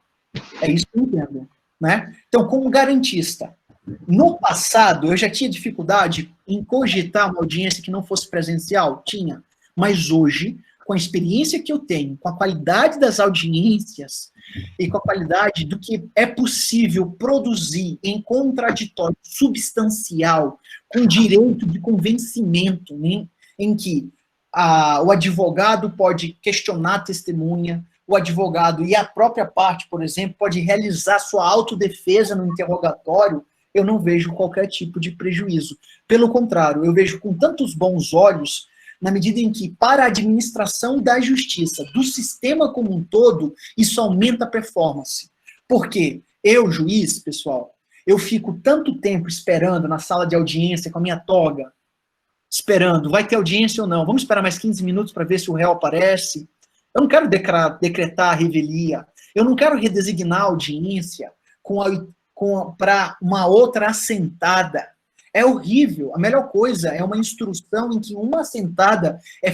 É isso que eu entendo, né? Então, como garantista, no passado, eu já tinha dificuldade em cogitar uma audiência que não fosse presencial? Tinha. Mas hoje, com a experiência que eu tenho, com a qualidade das audiências e com a qualidade do que é possível produzir em contraditório substancial, com direito de convencimento, né, em que o advogado pode questionar a testemunha, o advogado e a própria parte, por exemplo, pode realizar sua autodefesa no interrogatório, eu não vejo qualquer tipo de prejuízo. Pelo contrário, eu vejo com tantos bons olhos, na medida em que, para a administração da justiça, do sistema como um todo, isso aumenta a performance. Por quê? Eu, juiz, pessoal, eu fico tanto tempo esperando na sala de audiência com a minha toga, esperando, vai ter audiência ou não? Vamos esperar mais 15 minutos para ver se o réu aparece? Eu não quero decretar a revelia. Eu não quero redesignar a audiência para uma outra assentada. É horrível. A melhor coisa é uma instrução em que uma assentada é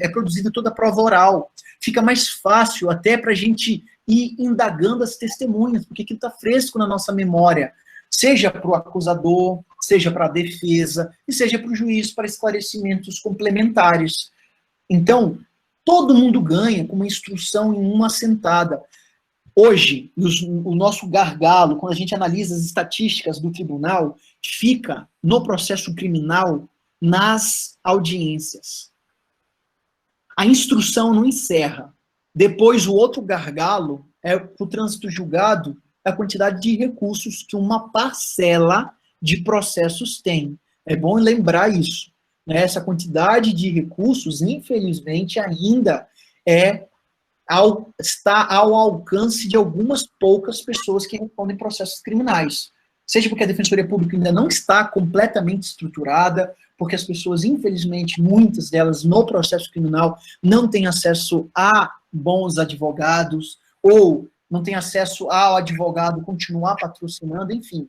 produzida toda a prova oral. Fica mais fácil até para a gente ir indagando as testemunhas, porque aquilo está fresco na nossa memória. Seja para o acusador, seja para a defesa, e seja para o juiz, para esclarecimentos complementares. Então, todo mundo ganha com uma instrução em uma assentada. Hoje, o nosso gargalo, quando a gente analisa as estatísticas do tribunal, fica no processo criminal nas audiências. A instrução não encerra. Depois, o outro gargalo é o trânsito julgado, a quantidade de recursos que uma parcela de processos tem. É bom lembrar isso. Né? Essa quantidade de recursos, infelizmente, ainda está ao alcance de algumas poucas pessoas que respondem processos criminais. Seja porque a Defensoria Pública ainda não está completamente estruturada, porque as pessoas, infelizmente, muitas delas no processo criminal não têm acesso a bons advogados, ou não têm acesso ao advogado continuar patrocinando, enfim.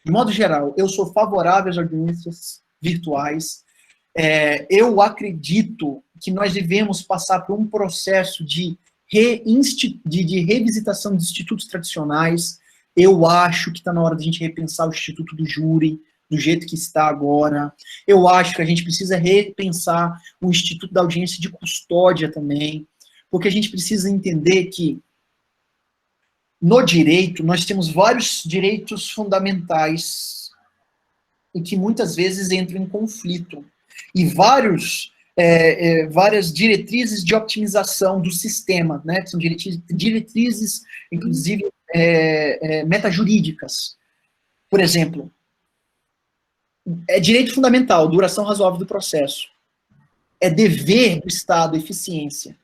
De modo geral, eu sou favorável às audiências virtuais. Eu acredito que nós devemos passar por um processo de revisitação dos institutos tradicionais. Eu acho que está na hora de a gente repensar o Instituto do Júri, do jeito que está agora. Eu acho que a gente precisa repensar o Instituto da Audiência de Custódia também, porque a gente precisa entender que no direito nós temos vários direitos fundamentais e que muitas vezes entram em conflito. E várias diretrizes de optimização do sistema, né, que são diretrizes inclusive, metajurídicas. Por exemplo, é direito fundamental, duração razoável do processo. É dever do Estado, eficiência.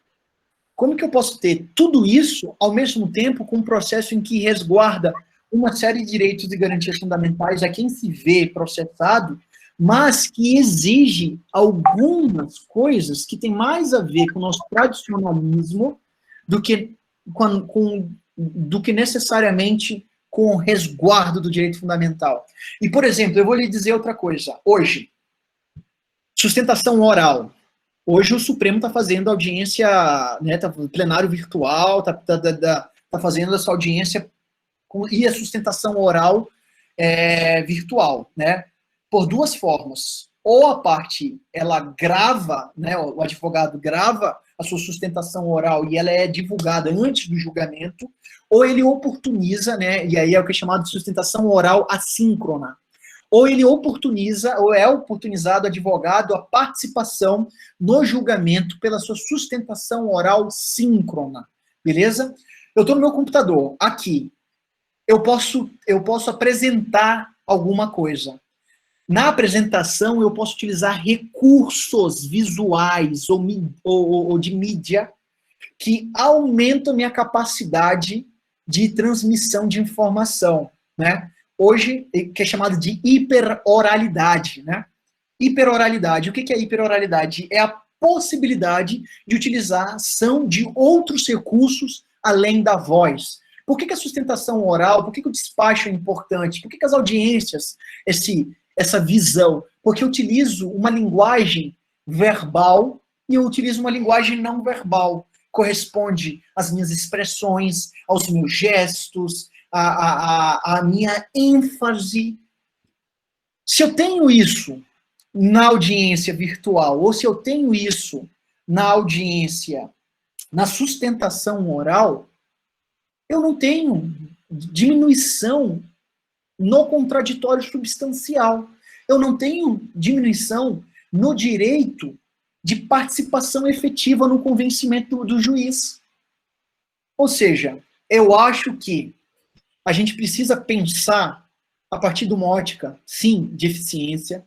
Como que eu posso ter tudo isso, ao mesmo tempo, com um processo em que resguarda uma série de direitos e garantias fundamentais a quem se vê processado, mas que exige algumas coisas que têm mais a ver com o nosso tradicionalismo do que necessariamente com o resguardo do direito fundamental. E, por exemplo, eu vou lhe dizer outra coisa. Hoje, sustentação oral. Hoje o Supremo está fazendo audiência, né, plenário virtual, está fazendo essa audiência e a sustentação oral virtual, né? Por duas formas. Ou a parte, ela grava, né, o advogado grava a sua sustentação oral e ela é divulgada antes do julgamento, ou ele oportuniza, né, e aí é o que é chamado de sustentação oral assíncrona. Ou ele oportuniza, ou é oportunizado advogado a participação no julgamento pela sua sustentação oral síncrona. Beleza? Eu estou no meu computador, aqui. Eu posso apresentar alguma coisa. Na apresentação, eu posso utilizar recursos visuais ou de mídia que aumentam minha capacidade de transmissão de informação, né? Hoje, que é chamado de hiperoralidade, né? Hiperoralidade. O que é hiperoralidade? É a possibilidade de utilização de outros recursos além da voz. Por que a sustentação oral, por que o despacho é importante? Por que as audiências, essa visão? Porque eu utilizo uma linguagem verbal e eu utilizo uma linguagem não verbal. Corresponde às minhas expressões, aos meus gestos, à minha ênfase. Se eu tenho isso na audiência virtual, ou se eu tenho isso na audiência, na sustentação oral, eu não tenho diminuição no contraditório substancial. Eu não tenho diminuição no direito de participação efetiva no convencimento do juiz. Ou seja, eu acho que a gente precisa pensar a partir de uma ótica, sim, de eficiência,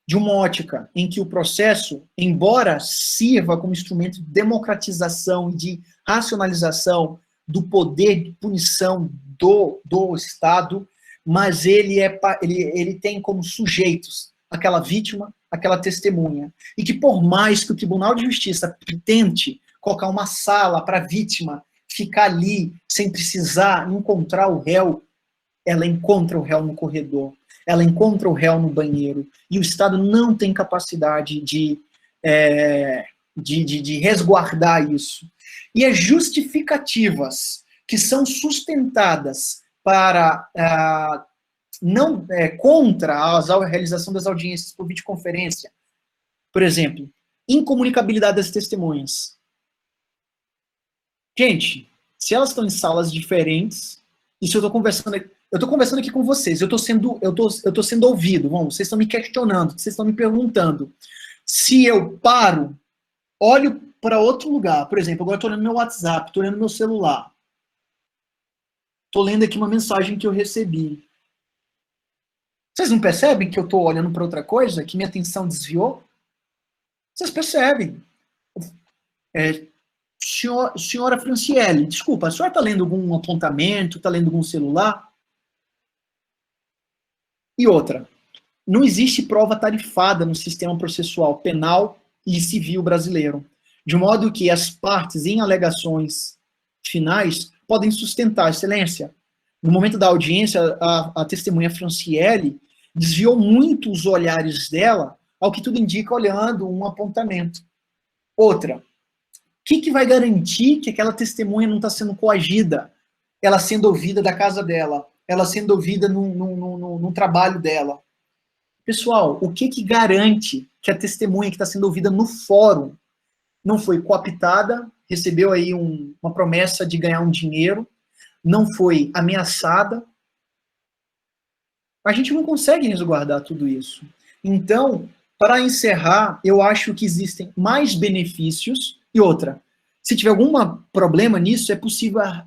de uma ótica em que o processo, embora sirva como instrumento de democratização e de racionalização do poder de punição do Estado, mas ele tem como sujeitos aquela vítima, aquela testemunha. E que por mais que o Tribunal de Justiça tente colocar uma sala para a vítima ficar ali sem precisar encontrar o réu, ela encontra o réu no corredor, ela encontra o réu no banheiro, e o Estado não tem capacidade de resguardar isso. E as justificativas que são sustentadas para contra a realização das audiências por videoconferência, por exemplo, incomunicabilidade das testemunhas. Gente, se elas estão em salas diferentes, e se eu estou conversando aqui com vocês, eu estou sendo ouvido, vocês estão me questionando, vocês estão me perguntando. Se eu paro, olho para outro lugar, por exemplo, agora estou olhando meu WhatsApp, estou olhando meu celular, estou lendo aqui uma mensagem que eu recebi. Vocês não percebem que eu estou olhando para outra coisa, que minha atenção desviou? Vocês percebem. Senhora Franciele, desculpa, a senhora está lendo algum apontamento, está lendo algum celular? E outra, não existe prova tarifada no sistema processual penal e civil brasileiro, de modo que as partes em alegações finais podem sustentar, excelência. No momento da audiência, a testemunha Franciele desviou muito os olhares dela, ao que tudo indica, olhando um apontamento. Outra, o que vai garantir que aquela testemunha não está sendo coagida? Ela sendo ouvida da casa dela, ela sendo ouvida no trabalho dela. Pessoal, o que garante que a testemunha que está sendo ouvida no fórum não foi cooptada, recebeu aí uma promessa de ganhar um dinheiro, não foi ameaçada? A gente não consegue resguardar tudo isso. Então, para encerrar, eu acho que existem mais benefícios. E outra, se tiver algum problema nisso, é possível a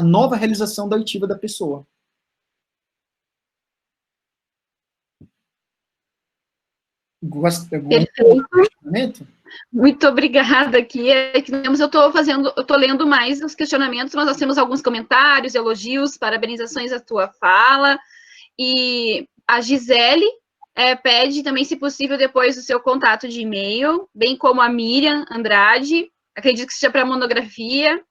nova realização da oitiva da pessoa. Perfeito. Muito obrigada aqui. Eu estou lendo mais os questionamentos, mas nós temos alguns comentários, elogios, parabenizações à tua fala. E a Gisele pede também, se possível, depois o seu contato de e-mail, bem como a Miriam Andrade, acredito que seja para a monografia.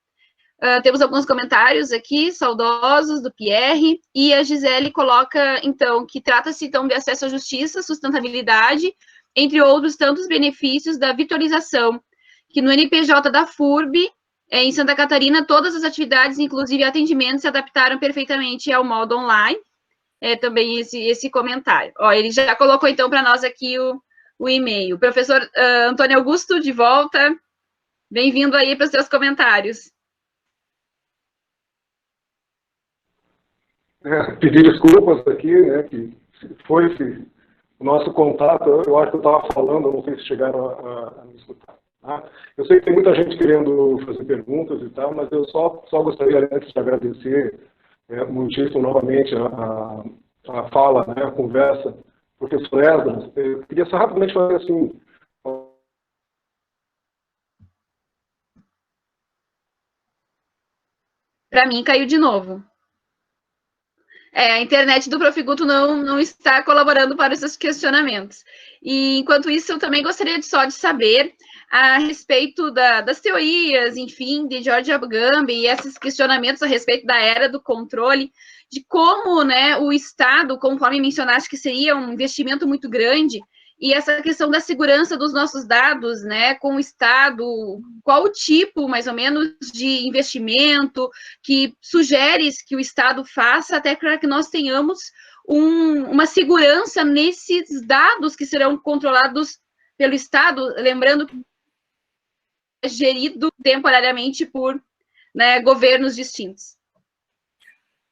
Temos alguns comentários aqui, saudosos, do Pierre, e a Gisele coloca, então, que trata-se, então, de acesso à justiça, sustentabilidade, entre outros tantos benefícios da vitorização, que no NPJ da FURB, em Santa Catarina, todas as atividades, inclusive atendimentos, se adaptaram perfeitamente ao modo online. Também esse comentário. Ele já colocou, então, para nós aqui o e-mail. Professor Antônio Augusto, de volta. Bem-vindo aí para os seus comentários. Pedir desculpas aqui, né, que foi o nosso contato, eu acho que eu estava falando, não sei se chegaram a me escutar. Tá? Eu sei que tem muita gente querendo fazer perguntas e tal, mas eu só gostaria, antes de agradecer muitíssimo novamente a fala, né, a conversa, professor Esdras. Eu queria só rapidamente fazer assim, Para mim, caiu de novo. A internet do Prof. Guto não está colaborando para esses questionamentos. E, enquanto isso, eu também gostaria de saber a respeito das teorias, enfim, de George Agamben e esses questionamentos a respeito da era do controle, de como, né, o Estado, conforme mencionaste que seria um investimento muito grande, e essa questão da segurança dos nossos dados, né, com o Estado, qual o tipo, mais ou menos, de investimento que sugeres que o Estado faça até para que nós tenhamos uma segurança nesses dados que serão controlados pelo Estado, lembrando que é gerido temporariamente por, né, governos distintos.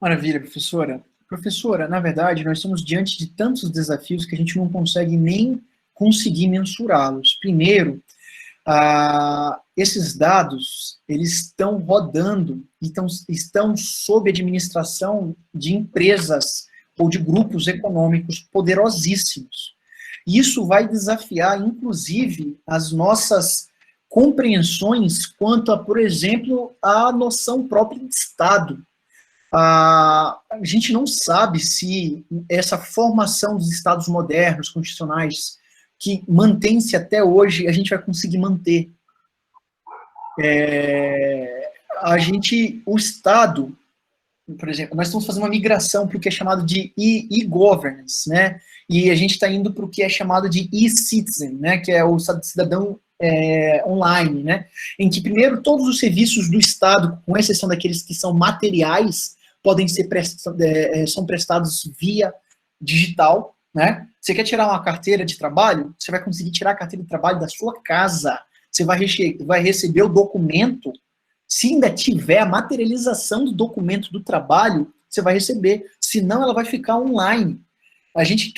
Maravilha, professora. Professora, na verdade, nós estamos diante de tantos desafios que a gente não consegue nem conseguir mensurá-los. Primeiro, esses dados, eles estão rodando e estão sob administração de empresas ou de grupos econômicos poderosíssimos. Isso vai desafiar, inclusive, as nossas compreensões quanto a, por exemplo, a noção própria de Estado. A gente não sabe se essa formação dos estados modernos, constitucionais, que mantém-se até hoje, a gente vai conseguir manter. O Estado, por exemplo, nós estamos fazendo uma migração para o que é chamado de e-governance, né? E a gente está indo para o que é chamado de e-citizen, né? Que é o cidadão online, né? Em que, primeiro, todos os serviços do Estado, com exceção daqueles que são materiais, podem ser são prestados via digital, né? Você quer tirar uma carteira de trabalho? Você vai conseguir tirar a carteira de trabalho da sua casa. Você vai receber o documento. Se ainda tiver a materialização do documento do trabalho, você vai receber. Senão, ela vai ficar online. A gente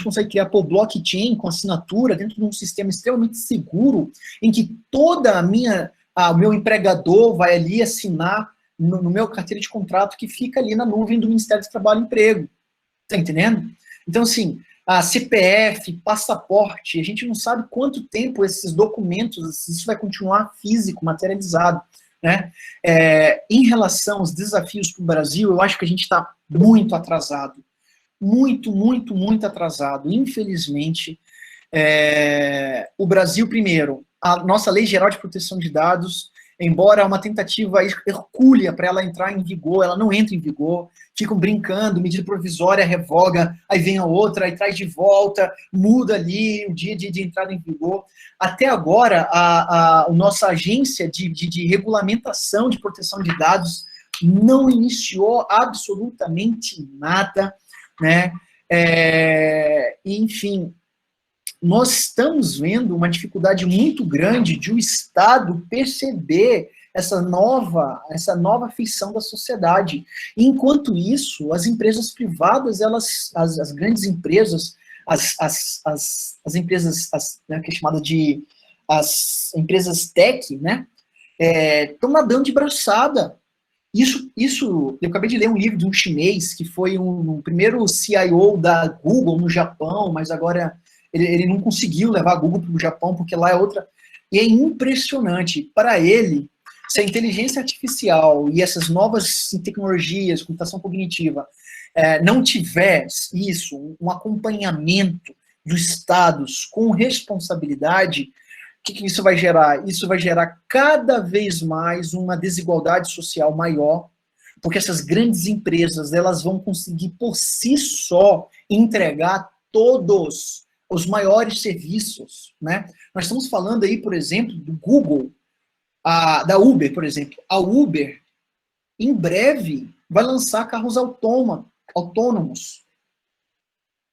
consegue criar por blockchain com assinatura dentro de um sistema extremamente seguro, em que toda o meu empregador vai ali assinar no meu carteira de contrato que fica ali na nuvem do Ministério do Trabalho e Emprego. Tá entendendo? Então, assim, a CPF, passaporte, a gente não sabe quanto tempo esses documentos, isso vai continuar físico, materializado, né? Em relação aos desafios para o Brasil, eu acho que a gente está muito atrasado. Muito, muito, muito atrasado. Infelizmente, o Brasil, primeiro, a nossa Lei Geral de Proteção de Dados, embora uma tentativa hercúlea para ela entrar em vigor, ela não entra em vigor, ficam brincando, medida provisória, revoga, aí vem a outra, aí traz de volta, muda ali o dia de entrada em vigor. Até agora, a nossa agência de regulamentação de proteção de dados não iniciou absolutamente nada, né? Enfim, nós estamos vendo uma dificuldade muito grande de o Estado perceber essa nova feição da sociedade. E, enquanto isso, as empresas privadas, as grandes empresas, as empresas, né, que é chamada de as empresas tech, né, estão nadando de braçada. Isso, eu acabei de ler um livro de um chinês que foi um primeiro CIO da Google no Japão, mas agora ele não conseguiu levar a Google para o Japão, porque lá é outra. E é impressionante. Para ele, se a inteligência artificial e essas novas tecnologias, computação cognitiva, não tiver isso, um acompanhamento dos estados com responsabilidade, o que isso vai gerar? Isso vai gerar cada vez mais uma desigualdade social maior, porque essas grandes empresas, elas vão conseguir por si só entregar todos os maiores serviços, né? Nós estamos falando aí, por exemplo, do Google, da Uber, por exemplo. A Uber, em breve, vai lançar carros autônomos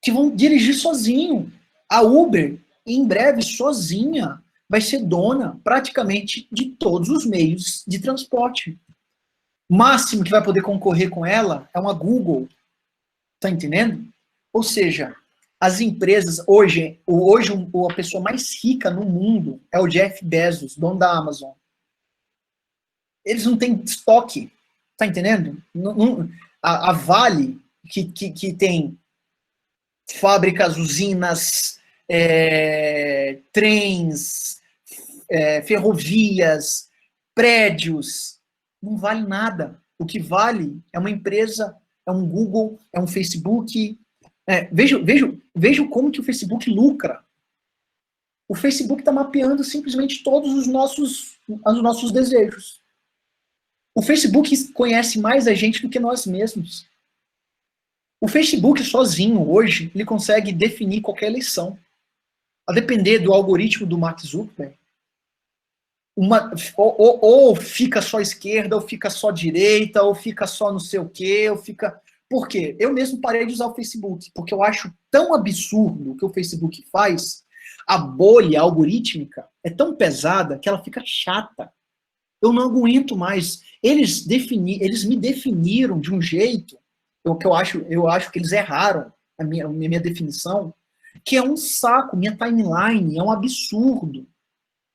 que vão dirigir sozinho. A Uber, em breve, sozinha, vai ser dona praticamente de todos os meios de transporte. O máximo que vai poder concorrer com ela é uma Google. Tá entendendo? Ou seja, as empresas, hoje a pessoa mais rica no mundo é o Jeff Bezos, dono da Amazon. Eles não têm estoque, tá entendendo? A Vale, que tem fábricas, usinas, trens, ferrovias, prédios, não vale nada. O que vale é uma empresa, é um Google, é um Facebook. Vejo como que o Facebook lucra. O Facebook está mapeando simplesmente todos os nossos desejos. O Facebook conhece mais a gente do que nós mesmos. O Facebook sozinho, hoje, ele consegue definir qualquer eleição. A depender do algoritmo do Mark Zuckerberg, ou fica só esquerda, ou fica só direita, ou fica só não sei o quê, ou fica... Por quê? Eu mesmo parei de usar o Facebook, porque eu acho tão absurdo o que o Facebook faz, a bolha algorítmica é tão pesada que ela fica chata. Eu não aguento mais. Eles me definiram de um jeito, eu acho que eles erraram a minha definição, que é um saco, minha timeline é um absurdo.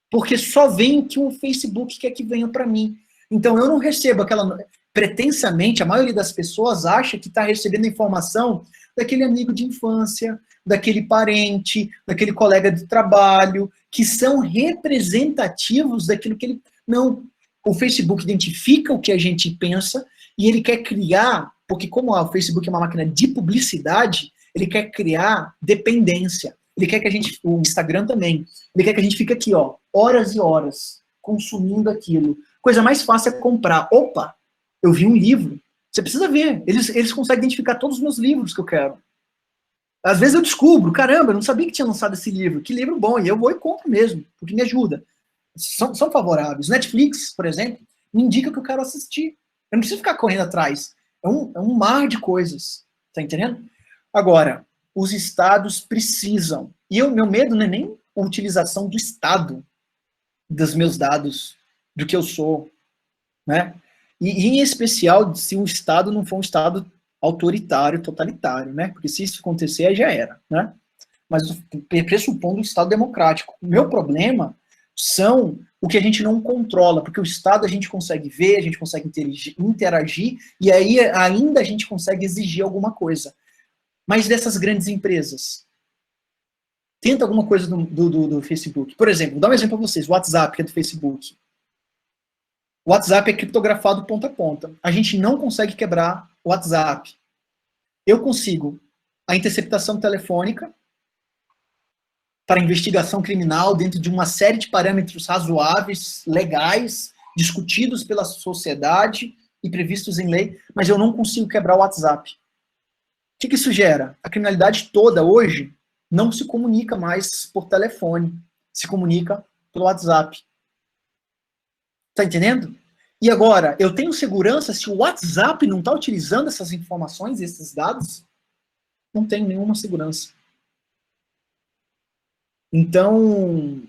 Porque só vem o que o Facebook quer que venha para mim. Então eu não recebo aquela... Pretensamente, a maioria das pessoas acha que está recebendo informação daquele amigo de infância, daquele parente, daquele colega de trabalho, que são representativos daquilo que ele... Não, o Facebook identifica o que a gente pensa e ele quer criar, porque como o Facebook é uma máquina de publicidade, ele quer criar dependência. Ele quer que a gente... O Instagram também. Ele quer que a gente fique aqui, ó, horas e horas, consumindo aquilo. Coisa mais fácil é comprar. Opa! Eu vi um livro. Você precisa ver. Eles conseguem identificar todos os meus livros que eu quero. Às vezes eu descubro, caramba, eu não sabia que tinha lançado esse livro. Que livro bom. E eu vou e compro mesmo, porque me ajuda. São favoráveis. Netflix, por exemplo, me indica que eu quero assistir. Eu não preciso ficar correndo atrás. É um mar de coisas. Tá entendendo? Agora, os estados precisam. E meu medo não é nem a utilização do Estado, dos meus dados, do que eu sou, né? E em especial, se o Estado não for um Estado autoritário, totalitário, né? Porque se isso acontecer, aí já era, né? Mas pressupondo um Estado democrático. O meu problema são o que a gente não controla, porque o Estado a gente consegue ver, a gente consegue interagir, e aí ainda a gente consegue exigir alguma coisa. Mas dessas grandes empresas, tenta alguma coisa do Facebook. Por exemplo, vou dar um exemplo para vocês, o WhatsApp, que é do Facebook. O WhatsApp é criptografado ponta a ponta. A gente não consegue quebrar o WhatsApp. Eu consigo a interceptação telefônica para investigação criminal dentro de uma série de parâmetros razoáveis, legais, discutidos pela sociedade e previstos em lei, mas eu não consigo quebrar o WhatsApp. O que isso gera? A criminalidade toda hoje não se comunica mais por telefone, se comunica pelo WhatsApp. Tá entendendo? E agora, eu tenho segurança se o WhatsApp não está utilizando essas informações, esses dados? Não tenho nenhuma segurança. Então,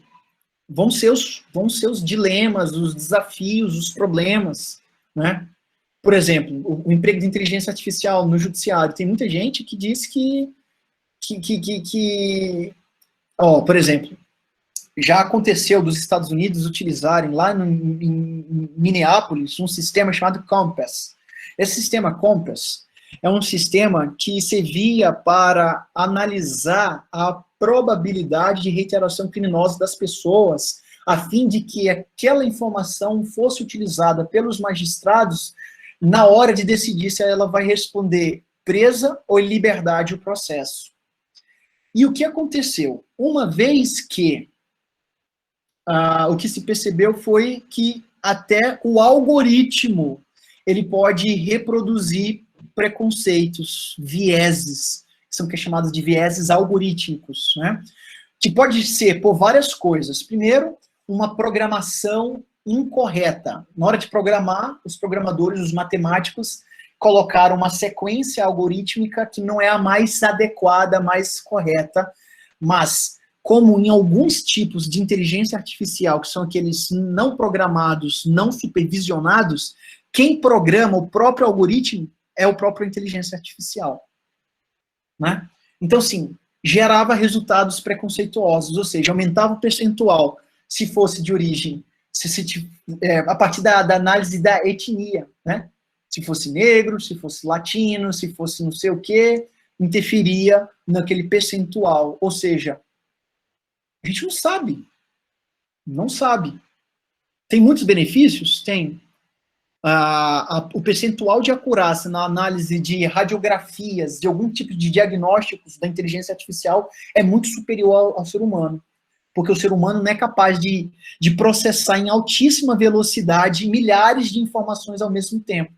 vão ser os dilemas, os desafios, os problemas, né? Por exemplo, o emprego de inteligência artificial no judiciário. Tem muita gente que diz por exemplo, já aconteceu dos Estados Unidos utilizarem lá em Minneapolis um sistema chamado Compass. Esse sistema Compass é um sistema que servia para analisar a probabilidade de reiteração criminosa das pessoas, a fim de que aquela informação fosse utilizada pelos magistrados na hora de decidir se ela vai responder presa ou em liberdade o processo. E o que aconteceu? Uma vez que o que se percebeu foi que até o algoritmo ele pode reproduzir preconceitos, vieses, que são chamados de vieses algorítmicos, né? Que pode ser por várias coisas. Primeiro, uma programação incorreta. Na hora de programar, os programadores, os matemáticos, colocaram uma sequência algorítmica que não é a mais adequada, a mais correta, mas como em alguns tipos de inteligência artificial, que são aqueles não programados, não supervisionados, quem programa o próprio algoritmo é o próprio inteligência artificial, né? Então, assim, gerava resultados preconceituosos, ou seja, aumentava o percentual se fosse de origem, a partir da análise da etnia, né? Se fosse negro, se fosse latino, se fosse não sei o quê, interferia naquele percentual. Ou seja, a gente não sabe. Não sabe. Tem muitos benefícios? Tem. o percentual de acurácia na análise de radiografias, de algum tipo de diagnósticos da inteligência artificial é muito superior ao ser humano. Porque o ser humano não é capaz de processar em altíssima velocidade milhares de informações ao mesmo tempo.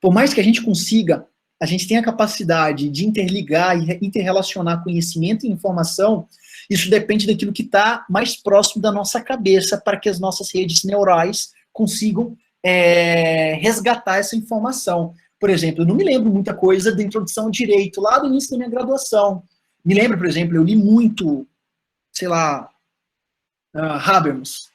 Por mais que a gente consiga, a gente tenha a capacidade de interligar e interrelacionar conhecimento e informação, isso depende daquilo que está mais próximo da nossa cabeça, para que as nossas redes neurais consigam resgatar essa informação. Por exemplo, eu não me lembro muita coisa da introdução ao direito, lá do início da minha graduação. Me lembro, por exemplo, eu li muito, sei lá, Habermas.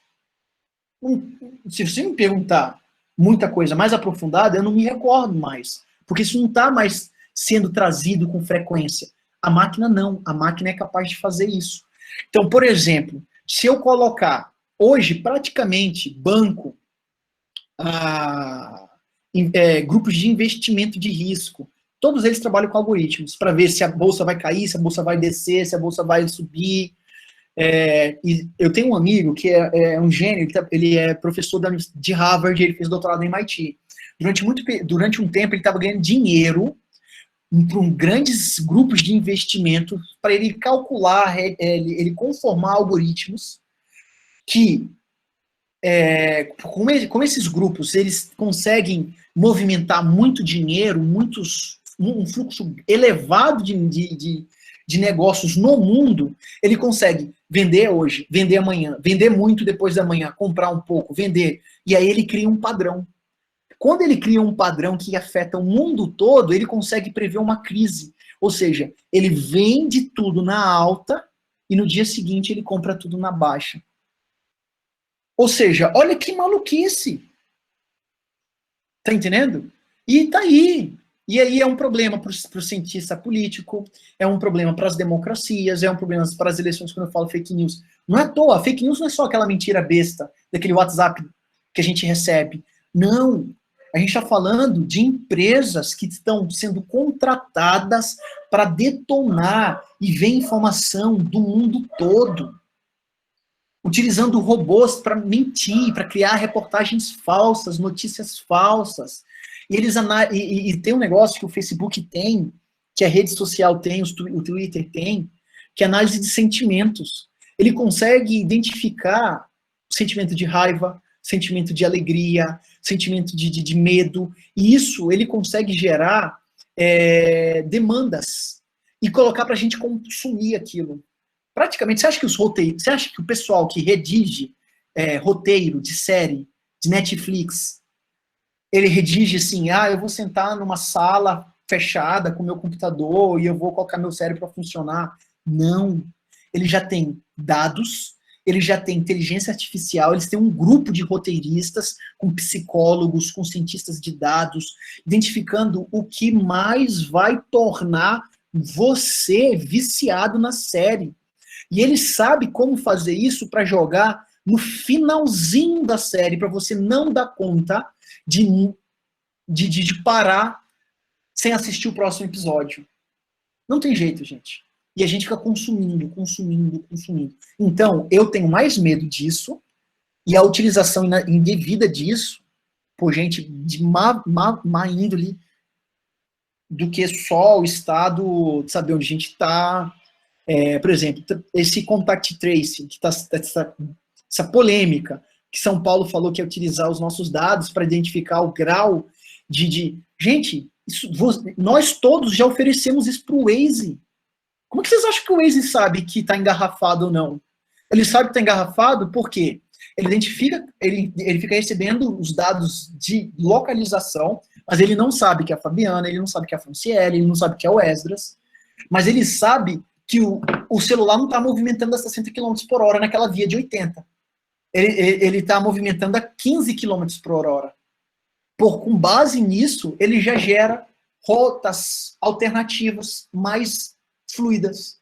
Se você me perguntar muita coisa mais aprofundada, eu não me recordo mais, porque isso não está mais sendo trazido com frequência. A máquina não, a máquina é capaz de fazer isso. Então, por exemplo, se eu colocar hoje praticamente banco, grupos de investimento de risco, todos eles trabalham com algoritmos para ver se a bolsa vai cair, se a bolsa vai descer, se a bolsa vai subir. E eu tenho um amigo que é um gênio, ele é professor de Harvard, ele fez doutorado em MIT. Durante um tempo ele estava ganhando dinheiro para grandes grupos de investimento para ele calcular, ele conformar algoritmos que, como esses grupos, eles conseguem movimentar muito dinheiro, um fluxo elevado de negócios no mundo, ele consegue vender hoje, vender amanhã, vender muito depois da manhã, comprar um pouco, vender, e aí ele cria um padrão. Quando ele cria um padrão que afeta o mundo todo, ele consegue prever uma crise. Ou seja, ele vende tudo na alta e no dia seguinte ele compra tudo na baixa. Ou seja, olha que maluquice. Tá entendendo? E tá aí. E aí é um problema para o cientista político, é um problema para as democracias, é um problema para as eleições quando eu falo fake news. Não é à toa, fake news não é só aquela mentira besta daquele WhatsApp que a gente recebe. Não. A gente está falando de empresas que estão sendo contratadas para detonar e ver informação do mundo todo. Utilizando robôs para mentir, para criar reportagens falsas, notícias falsas. E tem um negócio que o Facebook tem, que a rede social tem, o Twitter tem, que é análise de sentimentos. Ele consegue identificar o sentimento de raiva, sentimento de alegria, sentimento de medo, e isso ele consegue gerar demandas e colocar para a gente consumir aquilo. Praticamente, você acha que o pessoal que redige roteiro de série, de Netflix, ele redige assim, eu vou sentar numa sala fechada com meu computador e eu vou colocar meu cérebro para funcionar? Não. Ele já tem dados, ele já tem inteligência artificial, eles têm um grupo de roteiristas, com psicólogos, com cientistas de dados, identificando o que mais vai tornar você viciado na série. E ele sabe como fazer isso para jogar no finalzinho da série, para você não dar conta de parar sem assistir o próximo episódio. Não tem jeito, gente. E a gente fica consumindo. Então, eu tenho mais medo disso, e a utilização indevida disso, por gente de má índole, do que só o Estado de saber onde a gente está. Por exemplo, esse contact tracing, que está essa polêmica, que São Paulo falou que é utilizar os nossos dados para identificar o grau de... Gente, nós todos já oferecemos isso para o Waze. Como que vocês acham que o Waze sabe que está engarrafado ou não? Ele sabe que está engarrafado porque ele identifica, ele fica recebendo os dados de localização, mas ele não sabe que é a Fabiana, ele não sabe que é a Franciele, ele não sabe que é o Esdras, mas ele sabe que o celular não está movimentando a 60 km por hora naquela via de 80. Ele está movimentando a 15 km por hora. Com base nisso, ele já gera rotas alternativas mais fluidas.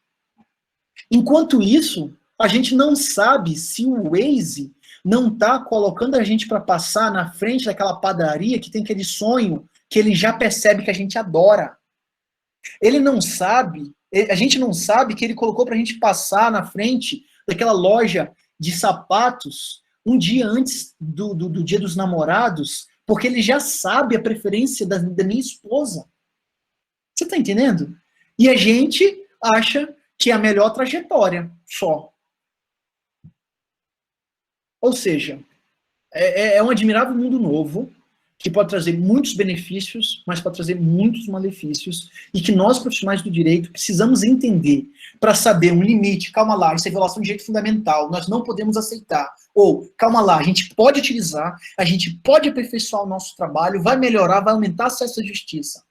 Enquanto isso, a gente não sabe se o Waze não está colocando a gente para passar na frente daquela padaria que tem aquele sonho que ele já percebe que a gente adora. Ele não sabe, a gente não sabe que ele colocou para a gente passar na frente daquela loja de sapatos um dia antes do Dia dos Namorados, porque ele já sabe a preferência da minha esposa. Você está entendendo? E a gente acha que é a melhor trajetória, só. Ou seja, é um admirável mundo novo, que pode trazer muitos benefícios, mas pode trazer muitos malefícios, e que nós, profissionais do direito, precisamos entender para saber um limite. Calma lá, isso é violação de direito fundamental, nós não podemos aceitar. Ou, calma lá, a gente pode utilizar, a gente pode aperfeiçoar o nosso trabalho, vai melhorar, vai aumentar acesso à justiça.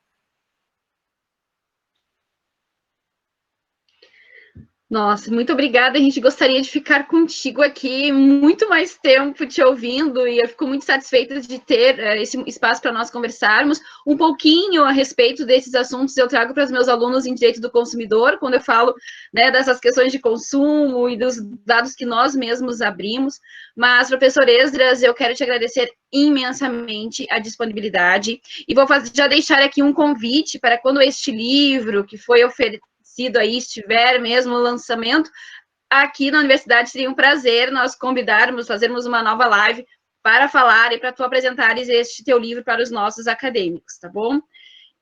Nossa, muito obrigada. A gente gostaria de ficar contigo aqui muito mais tempo te ouvindo, e eu fico muito satisfeita de ter esse espaço para nós conversarmos um pouquinho a respeito desses assuntos. Eu trago para os meus alunos em direito do consumidor, quando eu falo, né, dessas questões de consumo e dos dados que nós mesmos abrimos. Mas, professor Esdras, eu quero te agradecer imensamente a disponibilidade, e vou já deixar aqui um convite para quando este livro que foi oferecido aí estiver mesmo o lançamento, aqui na universidade seria um prazer nós convidarmos, fazermos uma nova live para falar e para tu apresentares este teu livro para os nossos acadêmicos, tá bom?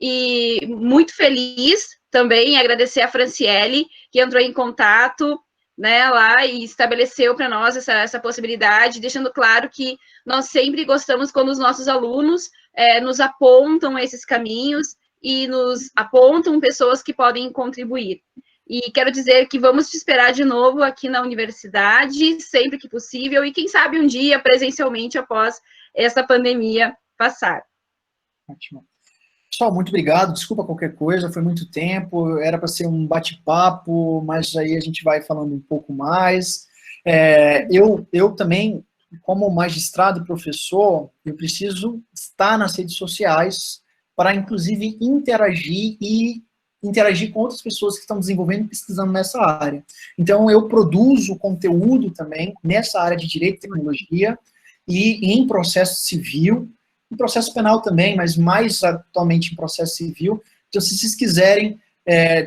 E muito feliz também em agradecer a Franciele, que entrou em contato, né, lá e estabeleceu para nós essa possibilidade, deixando claro que nós sempre gostamos quando os nossos alunos nos apontam esses caminhos e nos apontam pessoas que podem contribuir. E quero dizer que vamos te esperar de novo aqui na universidade, sempre que possível, e quem sabe um dia presencialmente após essa pandemia passar. Ótimo. Pessoal, muito obrigado, desculpa qualquer coisa, foi muito tempo, era para ser um bate-papo, mas aí a gente vai falando um pouco mais. Eu também, como magistrado e professor, eu preciso estar nas redes sociais para, inclusive, interagir com outras pessoas que estão desenvolvendo e pesquisando nessa área. Então, eu produzo conteúdo também nessa área de direito e tecnologia e em processo civil, em processo penal também, mas mais atualmente em processo civil. Então, se vocês quiserem,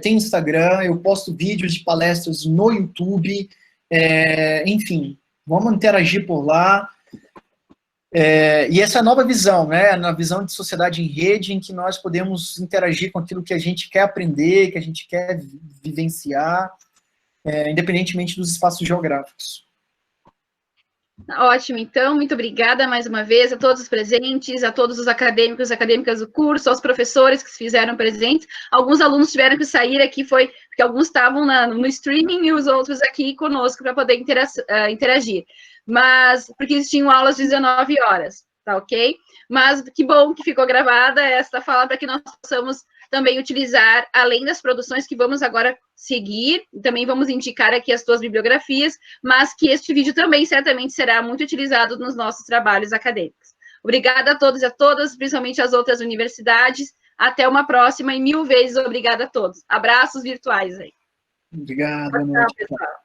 tem Instagram, eu posto vídeos de palestras no YouTube, enfim, vamos interagir por lá. E essa nova visão, né, na visão de sociedade em rede, em que nós podemos interagir com aquilo que a gente quer aprender, que a gente quer vivenciar, independentemente dos espaços geográficos. Ótimo, então, muito obrigada mais uma vez a todos os presentes, a todos os acadêmicos e acadêmicas do curso, aos professores que se fizeram presentes. Alguns alunos tiveram que sair aqui, porque alguns estavam no streaming e os outros aqui conosco para poder interagir. Mas, porque eles tinham aulas às 19 horas, tá ok? Mas que bom que ficou gravada esta fala para que nós possamos também utilizar, além das produções que vamos agora seguir, também vamos indicar aqui as tuas bibliografias, mas que este vídeo também certamente será muito utilizado nos nossos trabalhos acadêmicos. Obrigada a todos e a todas, principalmente as outras universidades. Até uma próxima e 1000 vezes obrigada a todos. Abraços virtuais aí. Obrigado. Tchau, pessoal.